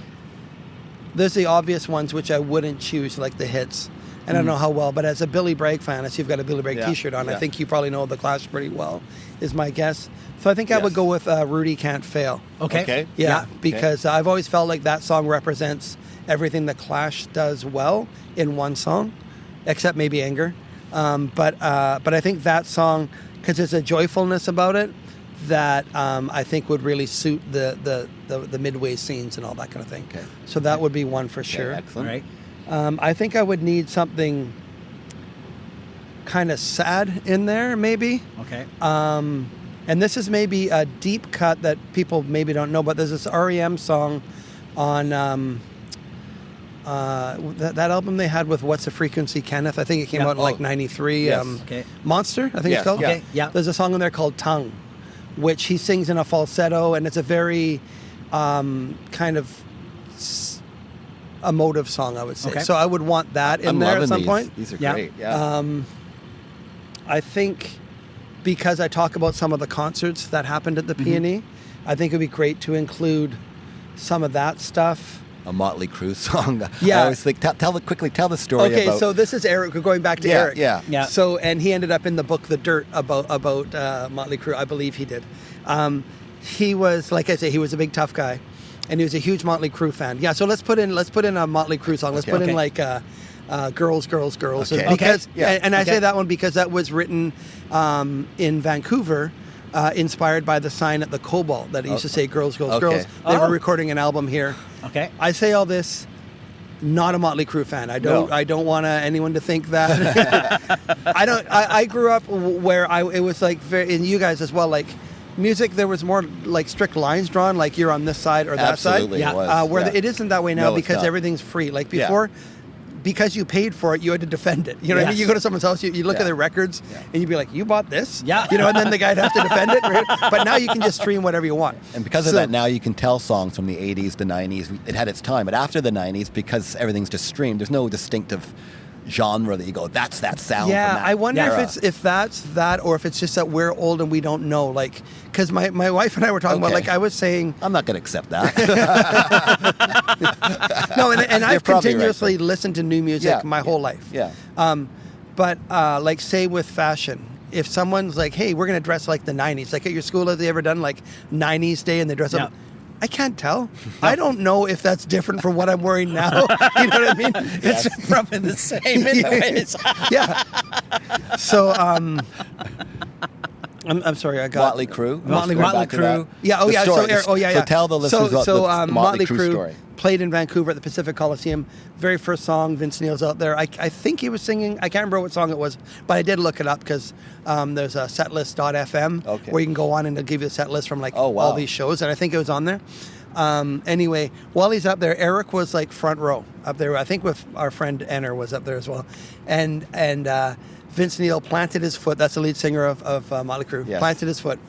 [SPEAKER 3] there's the obvious ones which I wouldn't choose, like the hits. And I don't know how well, but as a Billy Bragg fan, I see you've got a Billy Bragg
[SPEAKER 1] Yeah,
[SPEAKER 3] t-shirt on. I
[SPEAKER 1] yeah.
[SPEAKER 3] think you probably know The Clash pretty well, is my guess. So I think I would
[SPEAKER 1] Yes.
[SPEAKER 3] go with Rudy Can't Fail.
[SPEAKER 2] Okay.
[SPEAKER 1] Okay.
[SPEAKER 3] Yeah, because I've always felt like that song represents everything the Clash does well in one song, except maybe Anger. But I think that song, because there's a joyfulness about it that I think would really suit the midway scenes and all that kind of thing.
[SPEAKER 1] Okay.
[SPEAKER 3] So that would be one for sure.
[SPEAKER 2] All
[SPEAKER 1] Excellent.
[SPEAKER 2] right.
[SPEAKER 3] I think I would need something kind of sad in there, maybe.
[SPEAKER 2] Okay.
[SPEAKER 3] And this is maybe a deep cut that people maybe don't know, but there's this REM song on that album they had with What's the Frequency, Kenneth. I think it came
[SPEAKER 2] Yeah.
[SPEAKER 3] out in like '93.
[SPEAKER 1] Yes.
[SPEAKER 2] Okay.
[SPEAKER 3] Monster, I think
[SPEAKER 1] Yeah,
[SPEAKER 3] it's called.
[SPEAKER 1] yeah.
[SPEAKER 2] Okay. Yeah.
[SPEAKER 3] There's a song in there called Tongue, which he sings in a falsetto, and it's a very kind of emotive song, I would say.
[SPEAKER 2] Okay.
[SPEAKER 3] So I would want that in
[SPEAKER 1] I'm
[SPEAKER 3] there
[SPEAKER 1] loving
[SPEAKER 3] at some
[SPEAKER 1] these.
[SPEAKER 3] point.
[SPEAKER 1] These are
[SPEAKER 2] Yeah.
[SPEAKER 1] great. Yeah.
[SPEAKER 3] I think because I talk about some of the concerts that happened at the Peony, I think it would be great to include some of that stuff.
[SPEAKER 1] A Motley Crue song.
[SPEAKER 3] Yeah.
[SPEAKER 1] I always think tell the story
[SPEAKER 3] Okay,
[SPEAKER 1] about.
[SPEAKER 3] so this is Eric. We're going back to
[SPEAKER 1] Yeah,
[SPEAKER 3] Eric.
[SPEAKER 1] yeah.
[SPEAKER 2] Yeah.
[SPEAKER 3] So, and he ended up in the book The Dirt about Motley Crue. I believe he did. He was, like I say, he was a big tough guy, and he was a huge Motley Crue fan. Yeah. So let's put in a Motley Crue song. Let's
[SPEAKER 1] Okay.
[SPEAKER 3] put in
[SPEAKER 2] Okay.
[SPEAKER 3] like Girls, Girls, Girls.
[SPEAKER 1] Okay.
[SPEAKER 3] Because
[SPEAKER 1] Okay. Yeah.
[SPEAKER 3] and I
[SPEAKER 2] Okay.
[SPEAKER 3] say that one because that was written in Vancouver. Inspired by the sign at the Cobalt that used to say "Girls, Girls,
[SPEAKER 1] Okay.
[SPEAKER 3] Girls." They were
[SPEAKER 2] Oh.
[SPEAKER 3] recording an album here.
[SPEAKER 2] Okay.
[SPEAKER 3] I say all this, not a Motley Crue fan. I don't.
[SPEAKER 1] No.
[SPEAKER 3] I don't want anyone to think that. I grew up where it was like very, and you guys as well. Like music, there was more like strict lines drawn. Like you're on this side or that
[SPEAKER 1] Absolutely,
[SPEAKER 2] Yeah.
[SPEAKER 1] it was.
[SPEAKER 3] side. Where
[SPEAKER 1] yeah.
[SPEAKER 3] it isn't that way now
[SPEAKER 1] No, it's
[SPEAKER 3] because
[SPEAKER 1] not.
[SPEAKER 3] everything's free. Like
[SPEAKER 1] Yeah.
[SPEAKER 3] before. Because you paid for it, you had to defend it. You know what I mean?
[SPEAKER 2] Yes.
[SPEAKER 3] You go to someone's house, you look
[SPEAKER 1] Yeah.
[SPEAKER 3] at their records, and you'd be like, "You bought this?"
[SPEAKER 2] Yeah.
[SPEAKER 3] You know, and then the guy'd have to defend it. Right? But now you can just stream whatever you want.
[SPEAKER 1] And because of
[SPEAKER 3] So-
[SPEAKER 1] that, now you can tell songs from the 80s, the 90s. It had its time. But after the 90s, because everything's just streamed, there's no distinctive genre that you go, that's that sound.
[SPEAKER 3] Yeah,
[SPEAKER 1] from that
[SPEAKER 3] I wonder
[SPEAKER 1] era.
[SPEAKER 3] if that's that, or if it's just that we're old and we don't know. Like, because my wife and I were talking about,
[SPEAKER 1] Okay.
[SPEAKER 3] like, I was saying,
[SPEAKER 1] I'm not going to accept that.
[SPEAKER 3] no, and
[SPEAKER 1] You're
[SPEAKER 3] I've
[SPEAKER 1] probably right,
[SPEAKER 3] continuously
[SPEAKER 1] though.
[SPEAKER 3] listened to new music
[SPEAKER 1] Yeah.
[SPEAKER 3] my whole life.
[SPEAKER 1] Yeah.
[SPEAKER 3] But like, say with fashion, if someone's like, "Hey, we're gonna dress like the '90s," like at your school, have they ever done like '90s day and they dress
[SPEAKER 2] Yeah.
[SPEAKER 3] up? I can't tell. I don't know if that's different from what I'm wearing now. You know what I mean?
[SPEAKER 2] It's probably the same in ways.
[SPEAKER 3] Yeah. So, I'm sorry, I got
[SPEAKER 1] Motley Crue.
[SPEAKER 3] Motley
[SPEAKER 1] Let's go back to
[SPEAKER 2] Crue.
[SPEAKER 1] that.
[SPEAKER 3] Yeah. Oh,
[SPEAKER 1] The
[SPEAKER 3] yeah.
[SPEAKER 1] story,
[SPEAKER 3] So,
[SPEAKER 1] So tell the listeners about the Motley Crue story.
[SPEAKER 3] played in Vancouver at the Pacific Coliseum. Very first song, Vince Neil's out there. I think he was singing. I can't remember what song it was, but I did look it up because there's a setlist.fm
[SPEAKER 1] Okay.
[SPEAKER 3] where you can go on and it'll give you a set list from like
[SPEAKER 1] Oh, wow.
[SPEAKER 3] all these shows, and I think it was on there. Anyway, while he's up there, Eric was like front row up there. I think with our friend Enner was up there as well, and Vince Neil planted his foot. That's the lead singer of Motley Crue.
[SPEAKER 1] Yes.
[SPEAKER 3] Planted his foot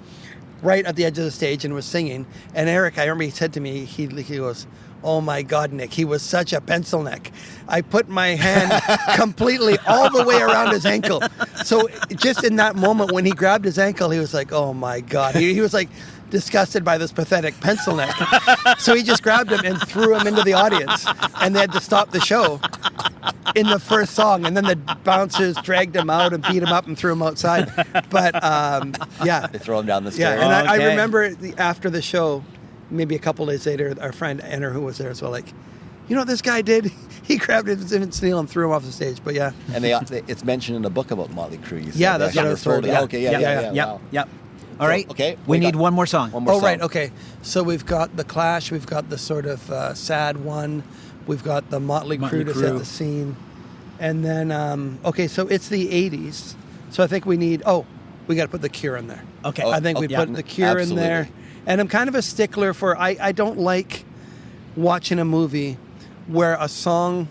[SPEAKER 3] right at the edge of the stage and was singing. And Eric, I remember he said to me, he goes, "Oh my God, Nick, he was such a pencil neck. I put my hand completely all the way around his ankle." So just in that moment when he grabbed his ankle, he was like, "Oh my God." He was like disgusted by this pathetic pencil neck. So he just grabbed him and threw him into the audience, and they had to stop the show. in the first song, and then the bouncers dragged him out and beat him up and threw him outside. But yeah,
[SPEAKER 1] They throw him down the
[SPEAKER 3] yeah.
[SPEAKER 1] stairs.
[SPEAKER 3] And I
[SPEAKER 2] Okay.
[SPEAKER 3] remember after the show, maybe a couple days later, our friend Enner, who was there as well, like, you know what this guy did? He grabbed Vince Neil and threw him off the stage. But yeah,
[SPEAKER 1] And it's mentioned in a book about Motley Crue. You said
[SPEAKER 3] Yeah, that's
[SPEAKER 1] they
[SPEAKER 3] what I was
[SPEAKER 1] referred
[SPEAKER 3] told,
[SPEAKER 1] to
[SPEAKER 3] yeah.
[SPEAKER 1] that. Okay, yeah.
[SPEAKER 2] Yep.
[SPEAKER 1] Wow.
[SPEAKER 2] Yep. All right.
[SPEAKER 1] okay,
[SPEAKER 2] We
[SPEAKER 1] we
[SPEAKER 2] need
[SPEAKER 1] got
[SPEAKER 2] one more song.
[SPEAKER 1] One more
[SPEAKER 3] oh,
[SPEAKER 1] song.
[SPEAKER 3] right, okay. So we've got The Clash, we've got the sort of sad one, we've got the Motley
[SPEAKER 2] Motley
[SPEAKER 3] Crue to set
[SPEAKER 2] Crue.
[SPEAKER 3] the scene. And then, okay, so it's the 80s. So I think we need, we got to put The Cure in there.
[SPEAKER 2] Okay.
[SPEAKER 3] I think we
[SPEAKER 1] yeah,
[SPEAKER 3] put The Cure in there.
[SPEAKER 1] absolutely.
[SPEAKER 3] And I'm kind of a stickler for, I don't like watching a movie where a song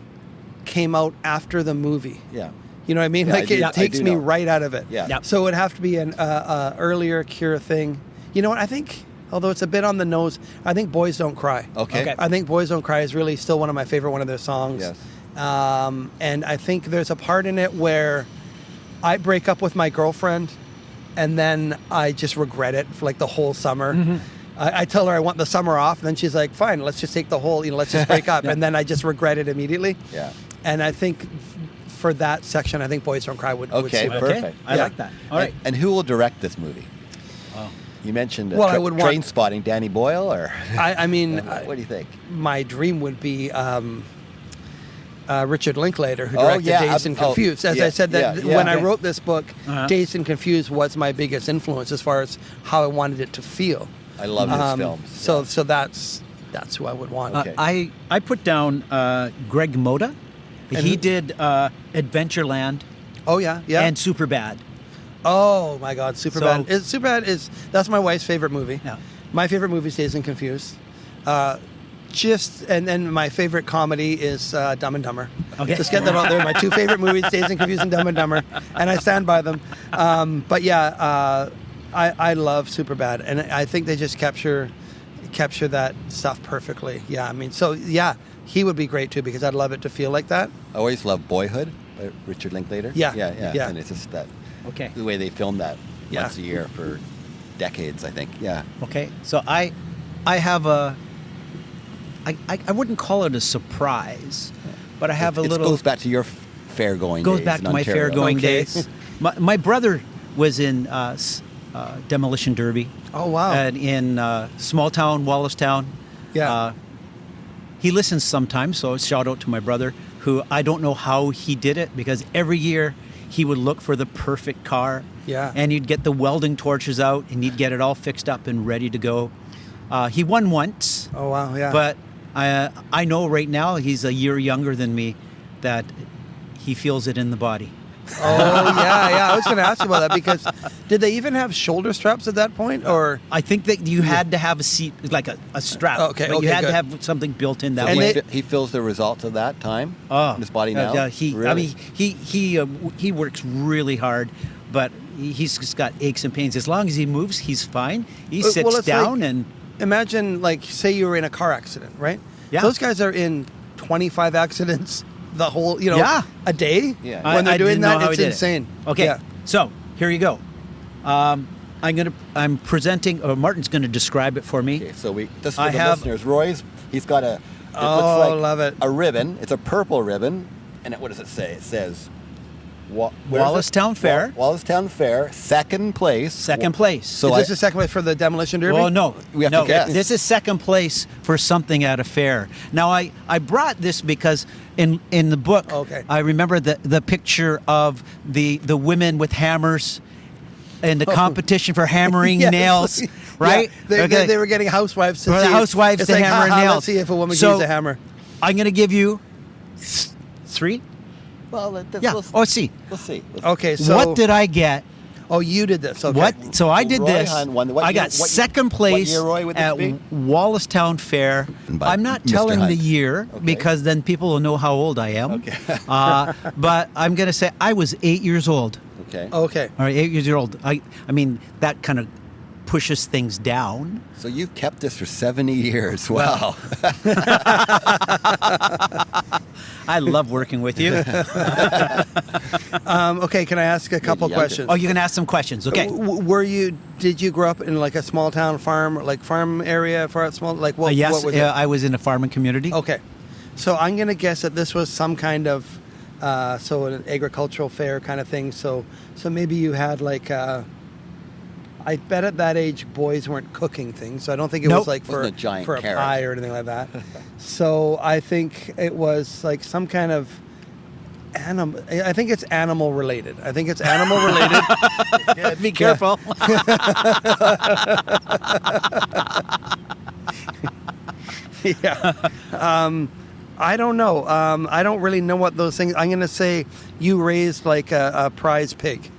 [SPEAKER 3] came out after the movie.
[SPEAKER 1] Yeah.
[SPEAKER 3] You know what I mean?
[SPEAKER 1] Yeah, I
[SPEAKER 3] Like
[SPEAKER 1] do-
[SPEAKER 3] it
[SPEAKER 1] I
[SPEAKER 3] takes
[SPEAKER 1] do
[SPEAKER 3] me
[SPEAKER 1] know.
[SPEAKER 3] right out of it.
[SPEAKER 1] Yeah.
[SPEAKER 2] Yep.
[SPEAKER 3] So it would have to be an earlier Cure thing. You know what? I think, although it's a bit on the nose, I think Boys Don't Cry.
[SPEAKER 1] Okay.
[SPEAKER 2] Okay.
[SPEAKER 3] I think Boys Don't Cry is really still one of my favorite one of their songs.
[SPEAKER 1] Yes.
[SPEAKER 3] And I think there's a part in it where I break up with my girlfriend and then I just regret it for like the whole summer.
[SPEAKER 2] Mm-hmm.
[SPEAKER 3] I tell her I want the summer off, and then she's like, fine, let's just take the whole, let's just break up. And then I just regret it immediately.
[SPEAKER 1] Yeah.
[SPEAKER 3] And I think for that section, I think Boys Don't Cry would
[SPEAKER 1] Okay,
[SPEAKER 3] suit it.
[SPEAKER 1] perfect.
[SPEAKER 2] I
[SPEAKER 3] Yeah.
[SPEAKER 2] like that. All right.
[SPEAKER 1] And who will direct this movie?
[SPEAKER 2] Oh.
[SPEAKER 1] You mentioned
[SPEAKER 3] Well, I would want-
[SPEAKER 1] Train Spotting, Danny Boyle, or
[SPEAKER 3] I mean,
[SPEAKER 1] what do you think?
[SPEAKER 3] my dream would be Richard Linklater, who
[SPEAKER 1] Oh,
[SPEAKER 3] directed
[SPEAKER 1] yeah,
[SPEAKER 3] Dazed and
[SPEAKER 1] oh,
[SPEAKER 3] Confused. As
[SPEAKER 1] yeah,
[SPEAKER 3] I said, that
[SPEAKER 1] yeah,
[SPEAKER 3] when I
[SPEAKER 2] okay.
[SPEAKER 3] wrote this book,
[SPEAKER 2] Uh-huh.
[SPEAKER 3] Dazed and Confused was my biggest influence as far as how I wanted it to feel.
[SPEAKER 1] I love his films.
[SPEAKER 3] So that's who I would want.
[SPEAKER 1] Okay.
[SPEAKER 2] I put down Greg Moda.
[SPEAKER 3] And
[SPEAKER 2] He
[SPEAKER 3] who-
[SPEAKER 2] did Adventureland
[SPEAKER 3] Oh yeah, yeah.
[SPEAKER 2] and Superbad.
[SPEAKER 3] Oh my God, Superbad.
[SPEAKER 2] So-
[SPEAKER 3] Superbad is that's my wife's favorite movie.
[SPEAKER 2] Yeah.
[SPEAKER 3] My favorite movie is Dazed and Confused. And then my favorite comedy is Dumb and Dumber.
[SPEAKER 2] Okay.
[SPEAKER 3] Just get that out there. My two favorite movies, Dazed and Confused and Dumb and Dumber, and I stand by them. But yeah, I love Superbad, and I think they just capture that stuff perfectly. Yeah, I mean, so yeah, he would be great too because I'd love it to feel like that.
[SPEAKER 1] I always loved Boyhood by Richard Linklater.
[SPEAKER 3] Yeah,
[SPEAKER 1] yeah.
[SPEAKER 3] yeah.
[SPEAKER 1] And it's just that
[SPEAKER 2] Okay.
[SPEAKER 1] the way they filmed that
[SPEAKER 3] Yeah.
[SPEAKER 1] once a year for decades, I think. Yeah.
[SPEAKER 2] Okay. So I have a. I wouldn't call it a surprise, but I have a
[SPEAKER 1] It
[SPEAKER 2] little.
[SPEAKER 1] goes back to your fair going
[SPEAKER 2] goes
[SPEAKER 1] days
[SPEAKER 2] back
[SPEAKER 1] in
[SPEAKER 2] to my
[SPEAKER 1] Ontario.
[SPEAKER 2] fair going
[SPEAKER 3] Okay.
[SPEAKER 2] days. My brother was in Demolition Derby.
[SPEAKER 3] Oh, wow.
[SPEAKER 2] And in small town Wallacestown.
[SPEAKER 3] Yeah.
[SPEAKER 2] He listens sometimes, so shout out to my brother, who I don't know how he did it because every year he would look for the perfect car.
[SPEAKER 3] Yeah.
[SPEAKER 2] And he'd get the welding torches out and he'd get it all fixed up and ready to go. He won once.
[SPEAKER 3] Oh wow, yeah.
[SPEAKER 2] But I know right now he's a year younger than me, that he feels it in the body.
[SPEAKER 3] Oh yeah. I was going to ask you about that because did they even have shoulder straps at that point, or?
[SPEAKER 2] I think that you had to have a seat, like a strap.
[SPEAKER 3] Okay,
[SPEAKER 2] But you
[SPEAKER 3] okay,
[SPEAKER 2] had
[SPEAKER 3] good.
[SPEAKER 2] to have something built in that
[SPEAKER 3] And
[SPEAKER 2] way.
[SPEAKER 3] they-
[SPEAKER 1] He feels the results of that time in his body now.
[SPEAKER 2] I
[SPEAKER 1] Really?
[SPEAKER 2] mean, he works really hard, but he's just got aches and pains. As long as he moves, he's fine. He
[SPEAKER 3] Well,
[SPEAKER 2] sits
[SPEAKER 3] it's
[SPEAKER 2] down
[SPEAKER 3] like-
[SPEAKER 2] and
[SPEAKER 3] Imagine, like, say you were in a car accident, right?
[SPEAKER 2] Yeah.
[SPEAKER 3] Those guys are in 25 accidents the whole,
[SPEAKER 2] Yeah.
[SPEAKER 3] a day.
[SPEAKER 1] Yeah.
[SPEAKER 3] When they're
[SPEAKER 2] I
[SPEAKER 3] doing
[SPEAKER 2] didn't know
[SPEAKER 3] that,
[SPEAKER 2] how he
[SPEAKER 3] it's
[SPEAKER 2] did it.
[SPEAKER 3] insane.
[SPEAKER 2] Okay,
[SPEAKER 3] Yeah.
[SPEAKER 2] so here you go. I'm presenting. Martin's going to describe it for me.
[SPEAKER 1] Okay, so just for
[SPEAKER 2] I
[SPEAKER 1] the
[SPEAKER 2] have-
[SPEAKER 1] listeners, he's got it
[SPEAKER 3] Oh,
[SPEAKER 1] looks like
[SPEAKER 3] love it.
[SPEAKER 1] a ribbon. It's a purple ribbon, and what does it say? It says where is it?
[SPEAKER 2] Wallacestown Fair.
[SPEAKER 1] Wallacestown Fair, second place.
[SPEAKER 2] Second place.
[SPEAKER 1] So
[SPEAKER 3] Is this the second place for the Demolition Derby?
[SPEAKER 2] Well, no.
[SPEAKER 1] We have to
[SPEAKER 2] no,
[SPEAKER 1] guess.
[SPEAKER 2] This is second place for something at a fair. Now, I brought this because in the book,
[SPEAKER 3] Okay.
[SPEAKER 2] I remember the picture of the women with hammers and the competition for hammering
[SPEAKER 3] Yes.
[SPEAKER 2] nails, right?
[SPEAKER 3] Yeah.
[SPEAKER 2] Okay.
[SPEAKER 3] They were getting housewives to
[SPEAKER 2] For the
[SPEAKER 3] see.
[SPEAKER 2] housewives
[SPEAKER 3] it's
[SPEAKER 2] to
[SPEAKER 3] like,
[SPEAKER 2] hammer
[SPEAKER 3] haha,
[SPEAKER 2] nails.
[SPEAKER 3] Let's see if a woman
[SPEAKER 2] So-
[SPEAKER 3] can use a hammer.
[SPEAKER 2] I'm going to give you 3.
[SPEAKER 1] Well,
[SPEAKER 2] Yeah. Oh, see.
[SPEAKER 1] We'll see.
[SPEAKER 3] Okay, so
[SPEAKER 2] What did I get?
[SPEAKER 3] Oh, you did this. Okay.
[SPEAKER 2] What? So I did
[SPEAKER 1] Roy
[SPEAKER 2] this.
[SPEAKER 1] Hunt won. What
[SPEAKER 2] I
[SPEAKER 1] year-
[SPEAKER 2] got
[SPEAKER 1] what year-
[SPEAKER 2] second
[SPEAKER 1] what
[SPEAKER 2] place
[SPEAKER 1] year, Roy, would this
[SPEAKER 2] at
[SPEAKER 1] be?
[SPEAKER 2] Wallacestown Fair.
[SPEAKER 1] By
[SPEAKER 2] I'm not
[SPEAKER 1] Mr.
[SPEAKER 2] telling the
[SPEAKER 1] Hunt.
[SPEAKER 2] year
[SPEAKER 1] Okay.
[SPEAKER 2] because then people will know how old I am.
[SPEAKER 1] Okay.
[SPEAKER 2] But I'm going to say I was 8 years old.
[SPEAKER 1] Okay.
[SPEAKER 3] Okay.
[SPEAKER 2] All right, 8 years old. I mean, that kind of pushes things down.
[SPEAKER 1] So you've kept this for 70 years. Wow.
[SPEAKER 2] I love working with you.
[SPEAKER 3] Okay, can I ask a couple
[SPEAKER 1] younger.
[SPEAKER 3] questions?
[SPEAKER 2] Oh, you can ask some questions. Okay.
[SPEAKER 3] Did you grow up in like a small town farm area, small, like what?
[SPEAKER 2] Yes,
[SPEAKER 3] what was it?
[SPEAKER 2] I was in a farming community.
[SPEAKER 3] Okay, so I'm gonna guess that this was some kind of so an agricultural fair kind of thing. So maybe you had like, I bet at that age boys weren't cooking things. So I don't think it was like for
[SPEAKER 1] a giant
[SPEAKER 3] a
[SPEAKER 1] carrot.
[SPEAKER 3] pie or anything like that. So I think it was like some kind of animal. I think it's animal related.
[SPEAKER 2] Be careful.
[SPEAKER 3] Yeah. I don't know. I don't really know what those things. I'm going to say you raised like a prize pig.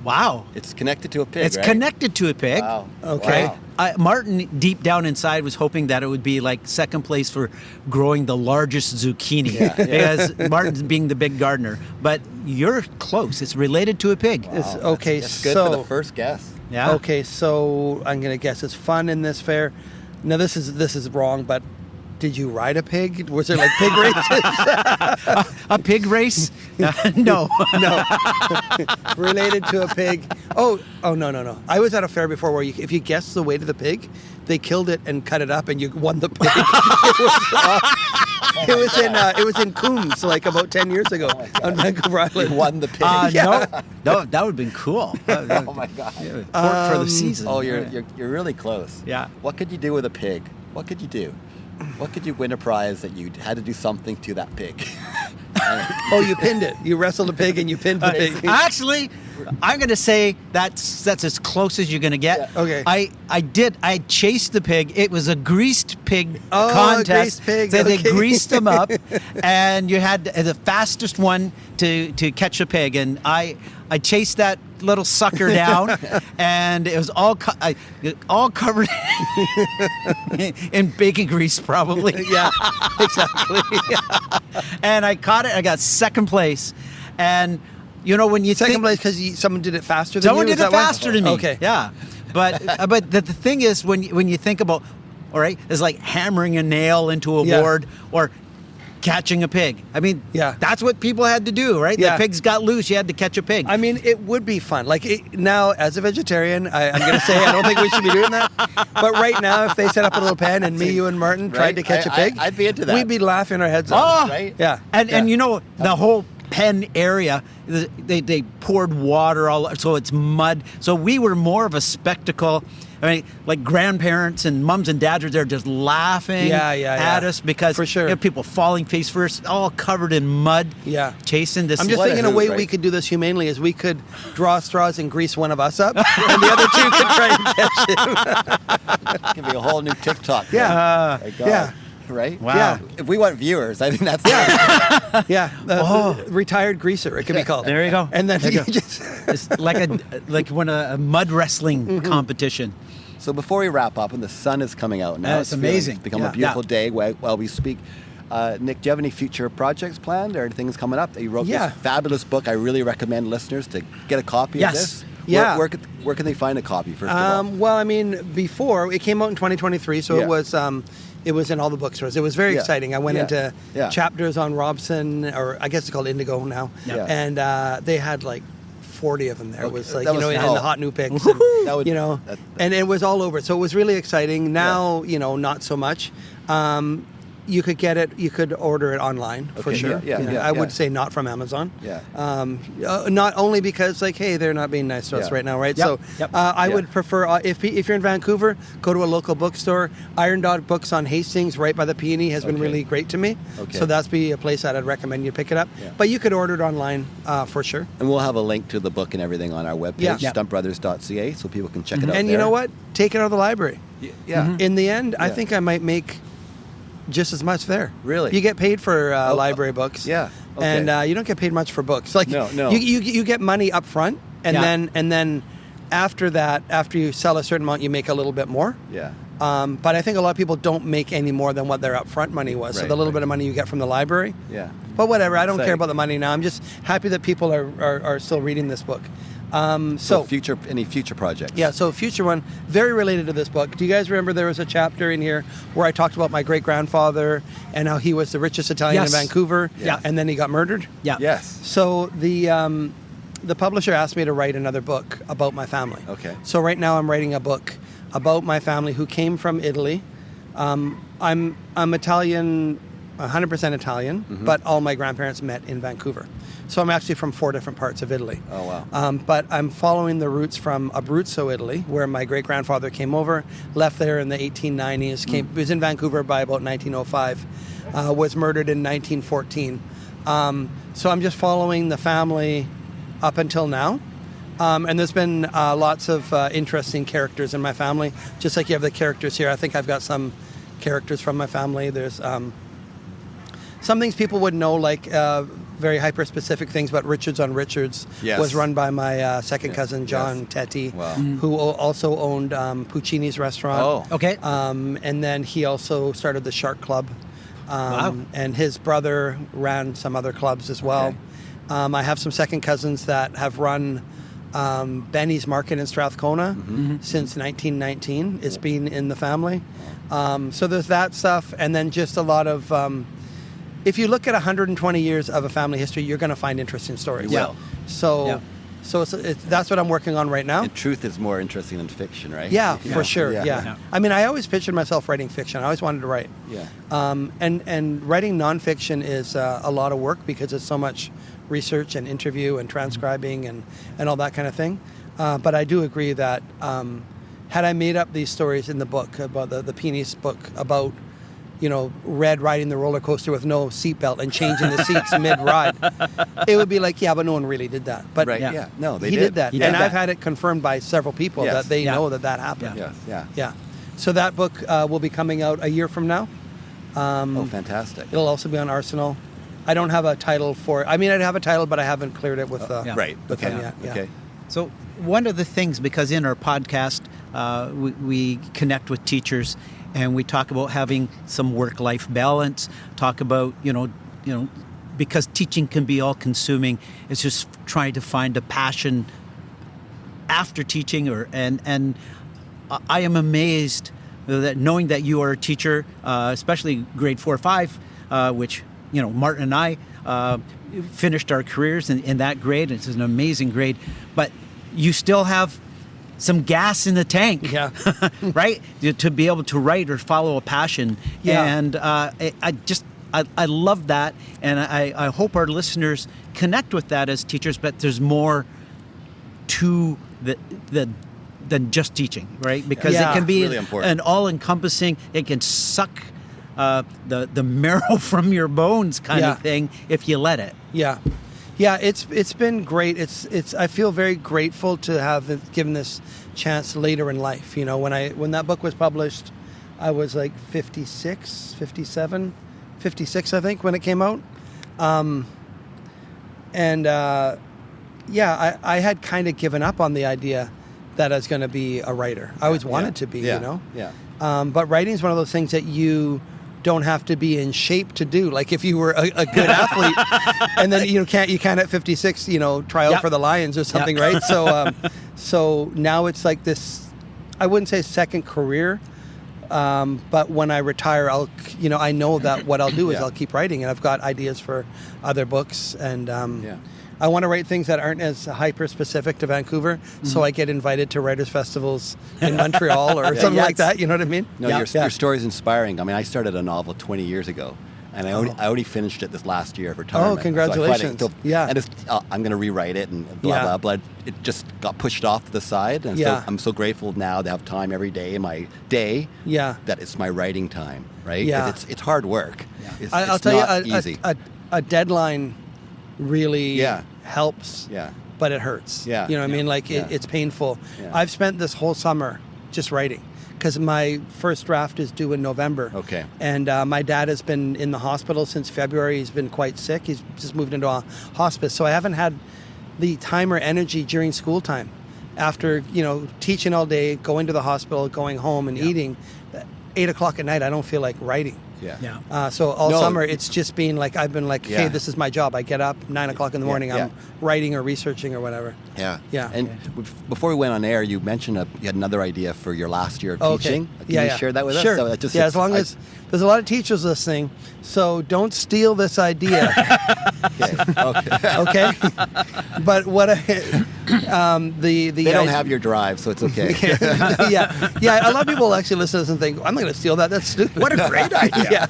[SPEAKER 2] Wow.
[SPEAKER 1] It's connected to a pig,
[SPEAKER 2] It's
[SPEAKER 1] right?
[SPEAKER 2] connected to a pig.
[SPEAKER 1] Wow.
[SPEAKER 3] Okay.
[SPEAKER 1] Wow.
[SPEAKER 2] Martin, deep down inside, was hoping that it would be like second place for growing the largest zucchini, because Martin's being the big gardener. But you're close. It's related to a pig.
[SPEAKER 1] Wow.
[SPEAKER 3] It's okay.
[SPEAKER 1] It's good
[SPEAKER 3] so
[SPEAKER 1] for the first guess.
[SPEAKER 2] Yeah.
[SPEAKER 3] Okay, so I'm gonna guess it's fun in this fair. Now this is wrong, but did you ride a pig? Was there like pig races?
[SPEAKER 2] A pig race? No.
[SPEAKER 3] No. Related to a pig. Oh no. I was at a fair before where if you guessed the weight of the pig, they killed it and cut it up, and you won the pig. It was in Coombs like about 10 years ago on Vancouver Island.
[SPEAKER 1] You won the pig.
[SPEAKER 2] No, that would have been cool.
[SPEAKER 1] Oh my god.
[SPEAKER 2] Pork for the season.
[SPEAKER 1] Oh, you're really close.
[SPEAKER 2] Yeah.
[SPEAKER 1] What could you do with a pig? What could you do? What could you win a prize that you had to do something to that pig?
[SPEAKER 3] Oh, you pinned it. You wrestled a pig and you pinned the pig.
[SPEAKER 2] Actually, I'm going to say that's as close as you're going to get.
[SPEAKER 3] Yeah. Okay.
[SPEAKER 2] I chased the pig. It was a greased pig
[SPEAKER 3] Oh,
[SPEAKER 2] contest.
[SPEAKER 3] a greased pig.
[SPEAKER 2] So they
[SPEAKER 3] Okay.
[SPEAKER 2] greased them up, and you had the fastest one to catch a pig. And I chased that little sucker down, and it was all covered in bacon grease, probably.
[SPEAKER 3] Yeah, exactly.
[SPEAKER 2] And I caught it. I got second place, and when you
[SPEAKER 3] Second
[SPEAKER 2] think,
[SPEAKER 3] place because someone did it faster than
[SPEAKER 2] someone
[SPEAKER 3] you?
[SPEAKER 2] did
[SPEAKER 3] Is
[SPEAKER 2] it
[SPEAKER 3] that why?
[SPEAKER 2] faster than me.
[SPEAKER 3] Okay.
[SPEAKER 2] Yeah, but the thing is, when you think about, all right, it's like hammering a nail into a
[SPEAKER 3] Yeah.
[SPEAKER 2] board or catching a pig. I mean,
[SPEAKER 3] Yeah.
[SPEAKER 2] that's what people had to do, right?
[SPEAKER 3] Yeah.
[SPEAKER 2] The pigs got loose. You had to catch a pig.
[SPEAKER 3] I mean, it would be fun. Now, as a vegetarian, I'm going to say I don't think we should be doing that. But right now, if they set up a little pen and me, you, and Martin tried to catch a pig,
[SPEAKER 1] I'd be into that.
[SPEAKER 3] We'd be laughing our heads off.
[SPEAKER 2] Oh,
[SPEAKER 1] right?
[SPEAKER 3] Yeah.
[SPEAKER 2] And the whole pen area, they poured water all, so it's mud. So we were more of a spectacle. I mean, like grandparents and mums and dads are there just laughing at us because
[SPEAKER 3] For sure.
[SPEAKER 2] People falling face first, all covered in mud,
[SPEAKER 3] Yeah.
[SPEAKER 2] chasing this.
[SPEAKER 3] I'm just
[SPEAKER 1] What a
[SPEAKER 3] thinking a
[SPEAKER 1] hoot,
[SPEAKER 3] way
[SPEAKER 1] right?
[SPEAKER 3] we could do this humanely is we could draw straws and grease one of us up, and the other two could try and catch it.
[SPEAKER 1] It could be a whole new TikTok.
[SPEAKER 3] Yeah.
[SPEAKER 1] My God.
[SPEAKER 3] Yeah.
[SPEAKER 1] Right?
[SPEAKER 2] Wow.
[SPEAKER 3] Yeah.
[SPEAKER 1] If we want viewers, I think that's
[SPEAKER 3] Yeah, retired greaser, it could be called.
[SPEAKER 2] There you go.
[SPEAKER 3] And then
[SPEAKER 2] There you
[SPEAKER 3] you
[SPEAKER 2] go.
[SPEAKER 3] just
[SPEAKER 2] It's like when a mud wrestling competition.
[SPEAKER 1] So before we wrap up, and the sun is coming out now,
[SPEAKER 2] It's amazing.
[SPEAKER 1] It's become
[SPEAKER 3] Yeah.
[SPEAKER 1] a beautiful day while we speak. Nick, do you have any future projects planned or things coming up? You wrote
[SPEAKER 3] Yeah.
[SPEAKER 1] this fabulous book. I really recommend listeners to get a copy
[SPEAKER 2] Yes.
[SPEAKER 1] of this.
[SPEAKER 3] Yeah.
[SPEAKER 1] Where can they find a copy, first of all?
[SPEAKER 3] Well, I mean, before it came out in 2023, so
[SPEAKER 1] Yeah.
[SPEAKER 3] it was in all the bookstores. It was very
[SPEAKER 1] Yeah.
[SPEAKER 3] exciting. I went
[SPEAKER 1] Yeah.
[SPEAKER 3] into
[SPEAKER 1] Yeah.
[SPEAKER 3] chapters on Robson, or I guess it's called Indigo now,
[SPEAKER 1] Yeah.
[SPEAKER 3] and they had like 40 of them there. It was like,
[SPEAKER 1] That was
[SPEAKER 3] and
[SPEAKER 1] cool.
[SPEAKER 3] the hot new picks,
[SPEAKER 1] That would-
[SPEAKER 3] and,
[SPEAKER 1] that-
[SPEAKER 3] and it was all over. So it was really exciting. Now, not so much. You could get it. You could order it online for
[SPEAKER 1] Okay,
[SPEAKER 3] sure.
[SPEAKER 1] yeah,
[SPEAKER 3] I would say not from Amazon.
[SPEAKER 1] Yeah.
[SPEAKER 3] Not only because hey, they're not being nice to us
[SPEAKER 1] Yeah.
[SPEAKER 3] right now, right?
[SPEAKER 2] Yep,
[SPEAKER 3] So
[SPEAKER 2] yep.
[SPEAKER 3] I
[SPEAKER 1] Yeah.
[SPEAKER 3] would prefer if you're in Vancouver, go to a local bookstore. Iron Dog Books on Hastings, right by the Peony, has been
[SPEAKER 1] Okay.
[SPEAKER 3] really great to me.
[SPEAKER 1] Okay.
[SPEAKER 3] So that's be a place that I'd recommend you pick it up.
[SPEAKER 1] Yeah.
[SPEAKER 3] But you could order it online for sure.
[SPEAKER 1] And we'll have a link to the book and everything on our webpage,
[SPEAKER 3] Yeah.
[SPEAKER 2] Yeah.
[SPEAKER 1] stuntbrothers.ca, so people can check it out
[SPEAKER 3] And
[SPEAKER 1] there.
[SPEAKER 3] you know what? Take it out of the library.
[SPEAKER 1] Yeah.
[SPEAKER 3] In the end, I
[SPEAKER 1] Yeah.
[SPEAKER 3] think I might make just as much there.
[SPEAKER 1] Really?
[SPEAKER 3] You get paid for library books.
[SPEAKER 1] Yeah. Okay.
[SPEAKER 3] And you don't get paid much for books. Like
[SPEAKER 1] No.
[SPEAKER 3] You get money up front, and
[SPEAKER 2] Yeah.
[SPEAKER 3] then after that, after you sell a certain amount, you make a little bit more.
[SPEAKER 1] Yeah.
[SPEAKER 3] But I think a lot of people don't make any more than what their upfront money was. So
[SPEAKER 1] Right,
[SPEAKER 3] the little
[SPEAKER 1] right.
[SPEAKER 3] bit of money you get from the library.
[SPEAKER 1] Yeah.
[SPEAKER 3] But whatever, I don't care
[SPEAKER 1] Exciting.
[SPEAKER 3] about the money now. I'm just happy that people are still reading this book.
[SPEAKER 1] So any future projects?
[SPEAKER 3] Yeah, so future one, very related to this book. Do you guys remember there was a chapter in here where I talked about my great-grandfather and how he was the richest Italian
[SPEAKER 2] Yes.
[SPEAKER 3] in Vancouver,
[SPEAKER 2] Yeah.
[SPEAKER 3] and then he got murdered?
[SPEAKER 2] Yeah.
[SPEAKER 1] Yes.
[SPEAKER 3] So the publisher asked me to write another book about my family.
[SPEAKER 1] Okay.
[SPEAKER 3] So right now I'm writing a book about my family who came from Italy. I'm Italian 100% Italian, but all my grandparents met in Vancouver. So I'm actually from 4 different parts of Italy.
[SPEAKER 1] Oh, wow.
[SPEAKER 3] But I'm following the roots from Abruzzo, Italy, where my great-grandfather came over, left there in the 1890s, was in Vancouver by about 1905, was murdered in 1914. So I'm just following the family up until now. And there's been lots of interesting characters in my family, just like you have the characters here. I think I've got some characters from my family. There's some things people would know, like very hyper-specific things, but Richards on Richards was run by my second cousin, John Tetti, who also owned Puccini's restaurant.
[SPEAKER 1] Oh,
[SPEAKER 2] Okay.
[SPEAKER 3] And then he also started the Shark Club. And his brother ran some other clubs as well.
[SPEAKER 1] Okay.
[SPEAKER 3] I have some second cousins that have run Benny's Market in Strathcona since 1919. It's been in the family. So there's that stuff, and then just a lot of... if you look at 120 years of a family history, you're going to find interesting stories.
[SPEAKER 1] Yeah.
[SPEAKER 3] So that's what I'm working on right now.
[SPEAKER 1] And truth is more interesting than fiction, right?
[SPEAKER 3] Yeah, for sure. Yeah. I mean, I always pictured myself writing fiction. I always wanted to write.
[SPEAKER 1] Yeah.
[SPEAKER 3] And writing nonfiction is a lot of work because it's so much research and interview and transcribing and all that kind of thing. But I do agree that had I made up these stories in the book about the Peonies book about, Red riding the roller coaster with no seatbelt and changing the seats mid-ride, it would be like, yeah, but no one really did that. But
[SPEAKER 1] No, they
[SPEAKER 3] he did that.
[SPEAKER 2] He did
[SPEAKER 3] and
[SPEAKER 2] that.
[SPEAKER 3] I've had it confirmed by several people that they know that happened.
[SPEAKER 1] Yeah.
[SPEAKER 3] So that book will be coming out a year from now.
[SPEAKER 1] Fantastic.
[SPEAKER 3] It'll also be on Arsenal. I don't have a title for it. I mean, I'd have a title, but I haven't cleared it with
[SPEAKER 1] Right.
[SPEAKER 3] with them yet. Yeah.
[SPEAKER 1] Okay.
[SPEAKER 2] So one of the things, because in our podcast, we connect with teachers and we talk about having some work-life balance, talk about, because teaching can be all-consuming, it's just trying to find a passion after teaching. And I am amazed that knowing that you are a teacher, especially grade 4 or 5, which, Martin and I finished our careers in that grade. It's an amazing grade, but you still have some gas in the tank, right? To be able to write or follow a passion.
[SPEAKER 3] Yeah.
[SPEAKER 2] And I love that. And I hope our listeners connect with that as teachers, but there's more to than just teaching, right? Because it can be
[SPEAKER 1] really
[SPEAKER 2] an all-encompassing, it can suck the marrow from your bones kind of thing if you let it.
[SPEAKER 3] Yeah, it's been great. It's I feel very grateful to have given this chance later in life. When that book was published, I was like 56, 57, 56, I think, when it came out. I had kind of given up on the idea that I was going to be a writer. I always wanted to be, But writing is one of those things that you don't have to be in shape to do. Like if you were a good athlete, and then you can't at 56, try out for the Lions or something, right? So now it's like this. I wouldn't say second career, but when I retire, I know that what I'll do is I'll keep writing, and I've got ideas for other books, and I want to write things that aren't as hyper-specific to Vancouver, so I get invited to writers' festivals in Montreal or something like that, you know what I mean?
[SPEAKER 1] No, your story's inspiring. I mean, I started a novel 20 years ago, and I only finished it this last year of retirement.
[SPEAKER 3] Oh, congratulations.
[SPEAKER 1] So and I'm going to rewrite it and blah, blah, blah. It just got pushed off to the side, and so I'm so grateful now to have time every day in my day that it's my writing time, right? Because it's hard work. Yeah.
[SPEAKER 3] I'll tell you, a deadline really helps, but it hurts. You know what I mean? Like it's painful. I've spent this whole summer just writing because my first draft is due in November.
[SPEAKER 1] Okay.
[SPEAKER 3] And my dad has been in the hospital since February. He's been quite sick. He's just moved into a hospice. So I haven't had the time or energy during school time. After, teaching all day, going to the hospital, going home and eating, 8 o'clock at night, I don't feel like writing. So all summer, it's just been like, I've been like, hey, this is my job. I get up 9 o'clock in the morning. I'm writing or researching or whatever. Yeah. And
[SPEAKER 1] before we went on air, you mentioned you had another idea for your last year of teaching. Can you share that with us?
[SPEAKER 3] Sure.
[SPEAKER 1] So
[SPEAKER 3] as long as there's a lot of teachers listening, so don't steal this idea.
[SPEAKER 1] Okay.
[SPEAKER 3] Okay. But They
[SPEAKER 1] don't have your drive, so it's okay.
[SPEAKER 3] yeah. A lot of people actually listen to this and think, I'm not going to steal that. That's stupid.
[SPEAKER 1] What a great idea.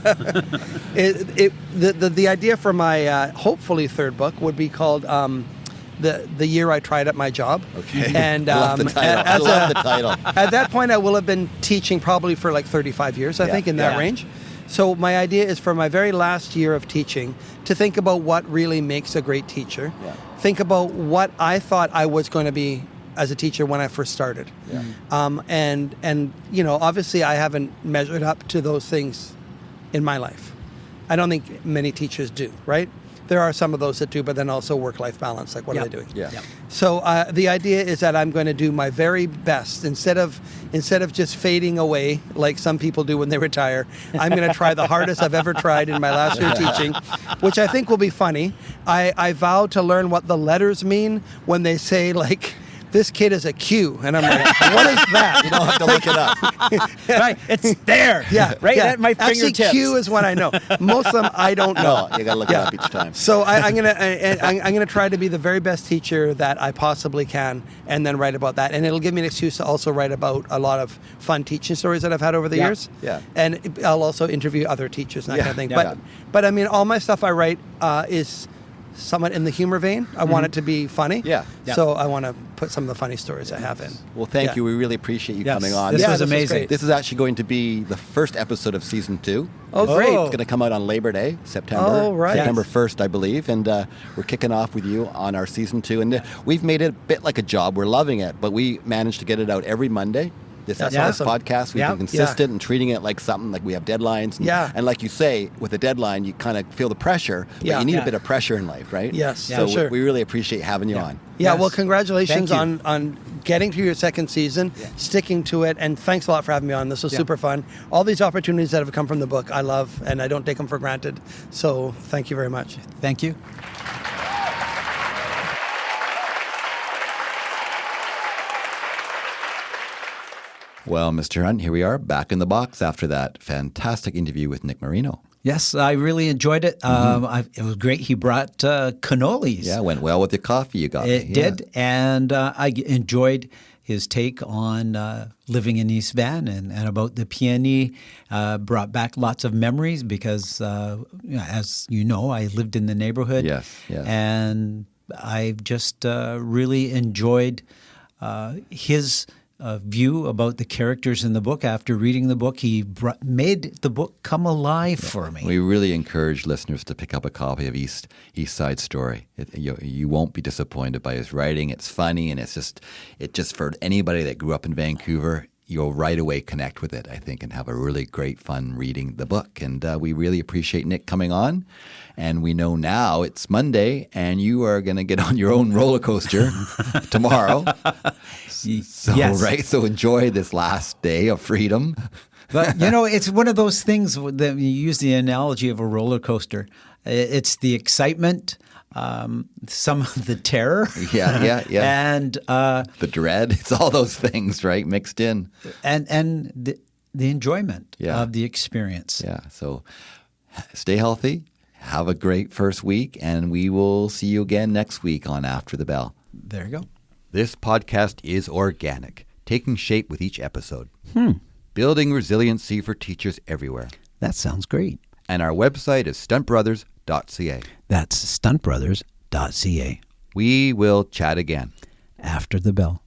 [SPEAKER 3] The idea for my hopefully third book would be called the year I tried at my job.
[SPEAKER 1] Okay.
[SPEAKER 3] And
[SPEAKER 1] I love the title. I love the title.
[SPEAKER 3] At that point, I will have been teaching probably for like 35 years, I think, in that range. So my idea is for my very last year of teaching to think about what really makes a great teacher. Yeah. Think about what I thought I was going to be as a teacher when I first started. Yeah. And you know, obviously I haven't measured up to those things in my life. I don't think many teachers do, right? There are some of those that do, but then also work-life balance. Like, what are they doing? Yeah. So the idea is that I'm going to do my very best instead of just fading away like some people do when they retire. I'm going to try the hardest I've ever tried in my last year teaching, which I think will be funny. I vow to learn what the letters mean when they say like, this kid is a Q. And I'm like, what is that?
[SPEAKER 1] You don't have to look it up.
[SPEAKER 2] Right, it's there. Right at my fingertips.
[SPEAKER 3] Actually, Q is what I know. Most of them I don't know.
[SPEAKER 1] No, you got to look it up each time.
[SPEAKER 3] So I'm gonna try to be the very best teacher that I possibly can, and then write about that. And it'll give me an excuse to also write about a lot of fun teaching stories that I've had over the years. Yeah. And I'll also interview other teachers and that kind of thing. But I mean, all my stuff I write is somewhat in the humor vein. I want it to be funny. Yeah. So I want to put some of the funny stories I have in.
[SPEAKER 1] Well, thank you. We really appreciate you coming on.
[SPEAKER 2] This was amazing.
[SPEAKER 1] This is actually going to be the first episode of season 2.
[SPEAKER 3] Oh, great.
[SPEAKER 1] It's going to come out on Labor Day, September 1st, I believe. And we're kicking off with you on our season 2. And we've made it a bit like a job. We're loving it. But we managed to get it out every Monday. This awesome. Podcast, we've been consistent and treating it like something like we have deadlines. And like you say, with a deadline, you kind of feel the pressure, but you need a bit of pressure in life, right?
[SPEAKER 3] Yes,
[SPEAKER 1] so
[SPEAKER 3] sure.
[SPEAKER 1] we really appreciate having you on.
[SPEAKER 3] Yeah, well, congratulations on getting through your second season, sticking to it, and thanks a lot for having me on. This was super fun. All these opportunities that have come from the book, I love, and I don't take them for granted. So thank you very much.
[SPEAKER 2] Thank you.
[SPEAKER 1] Well, Mr. Hunt, here we are back in the box after that fantastic interview with Nick Marino.
[SPEAKER 2] Yes, I really enjoyed it. It was great. He brought cannolis.
[SPEAKER 1] Yeah, went well with the coffee you got.
[SPEAKER 2] It did, and I enjoyed his take on living in East Van and about the PNE. Brought back lots of memories because, as you know, I lived in the neighborhood. Yes. And I just really enjoyed his view about the characters in the book. After reading the book, he made the book come alive for me.
[SPEAKER 1] We really encourage listeners to pick up a copy of Eastside Story. You won't be disappointed by his writing. It's funny, and it just for anybody that grew up in Vancouver, you'll right away connect with it, I think, and have a really great fun reading the book. And we really appreciate Nick coming on. And we know now it's Monday, and you are going to get on your own roller coaster tomorrow. So enjoy this last day of freedom.
[SPEAKER 2] But, it's one of those things that you use the analogy of a roller coaster. It's the excitement, some of the terror. And
[SPEAKER 1] the dread. It's all those things, right, mixed in.
[SPEAKER 2] And the enjoyment of the experience.
[SPEAKER 1] Yeah, so stay healthy. Have a great first week, and we will see you again next week on After the Bell.
[SPEAKER 2] There you go.
[SPEAKER 1] This podcast is organic, taking shape with each episode. Building resiliency for teachers everywhere.
[SPEAKER 2] That sounds great.
[SPEAKER 1] And our website is stuntbrothers.ca.
[SPEAKER 2] That's stuntbrothers.ca.
[SPEAKER 1] We will chat again.
[SPEAKER 2] After the bell.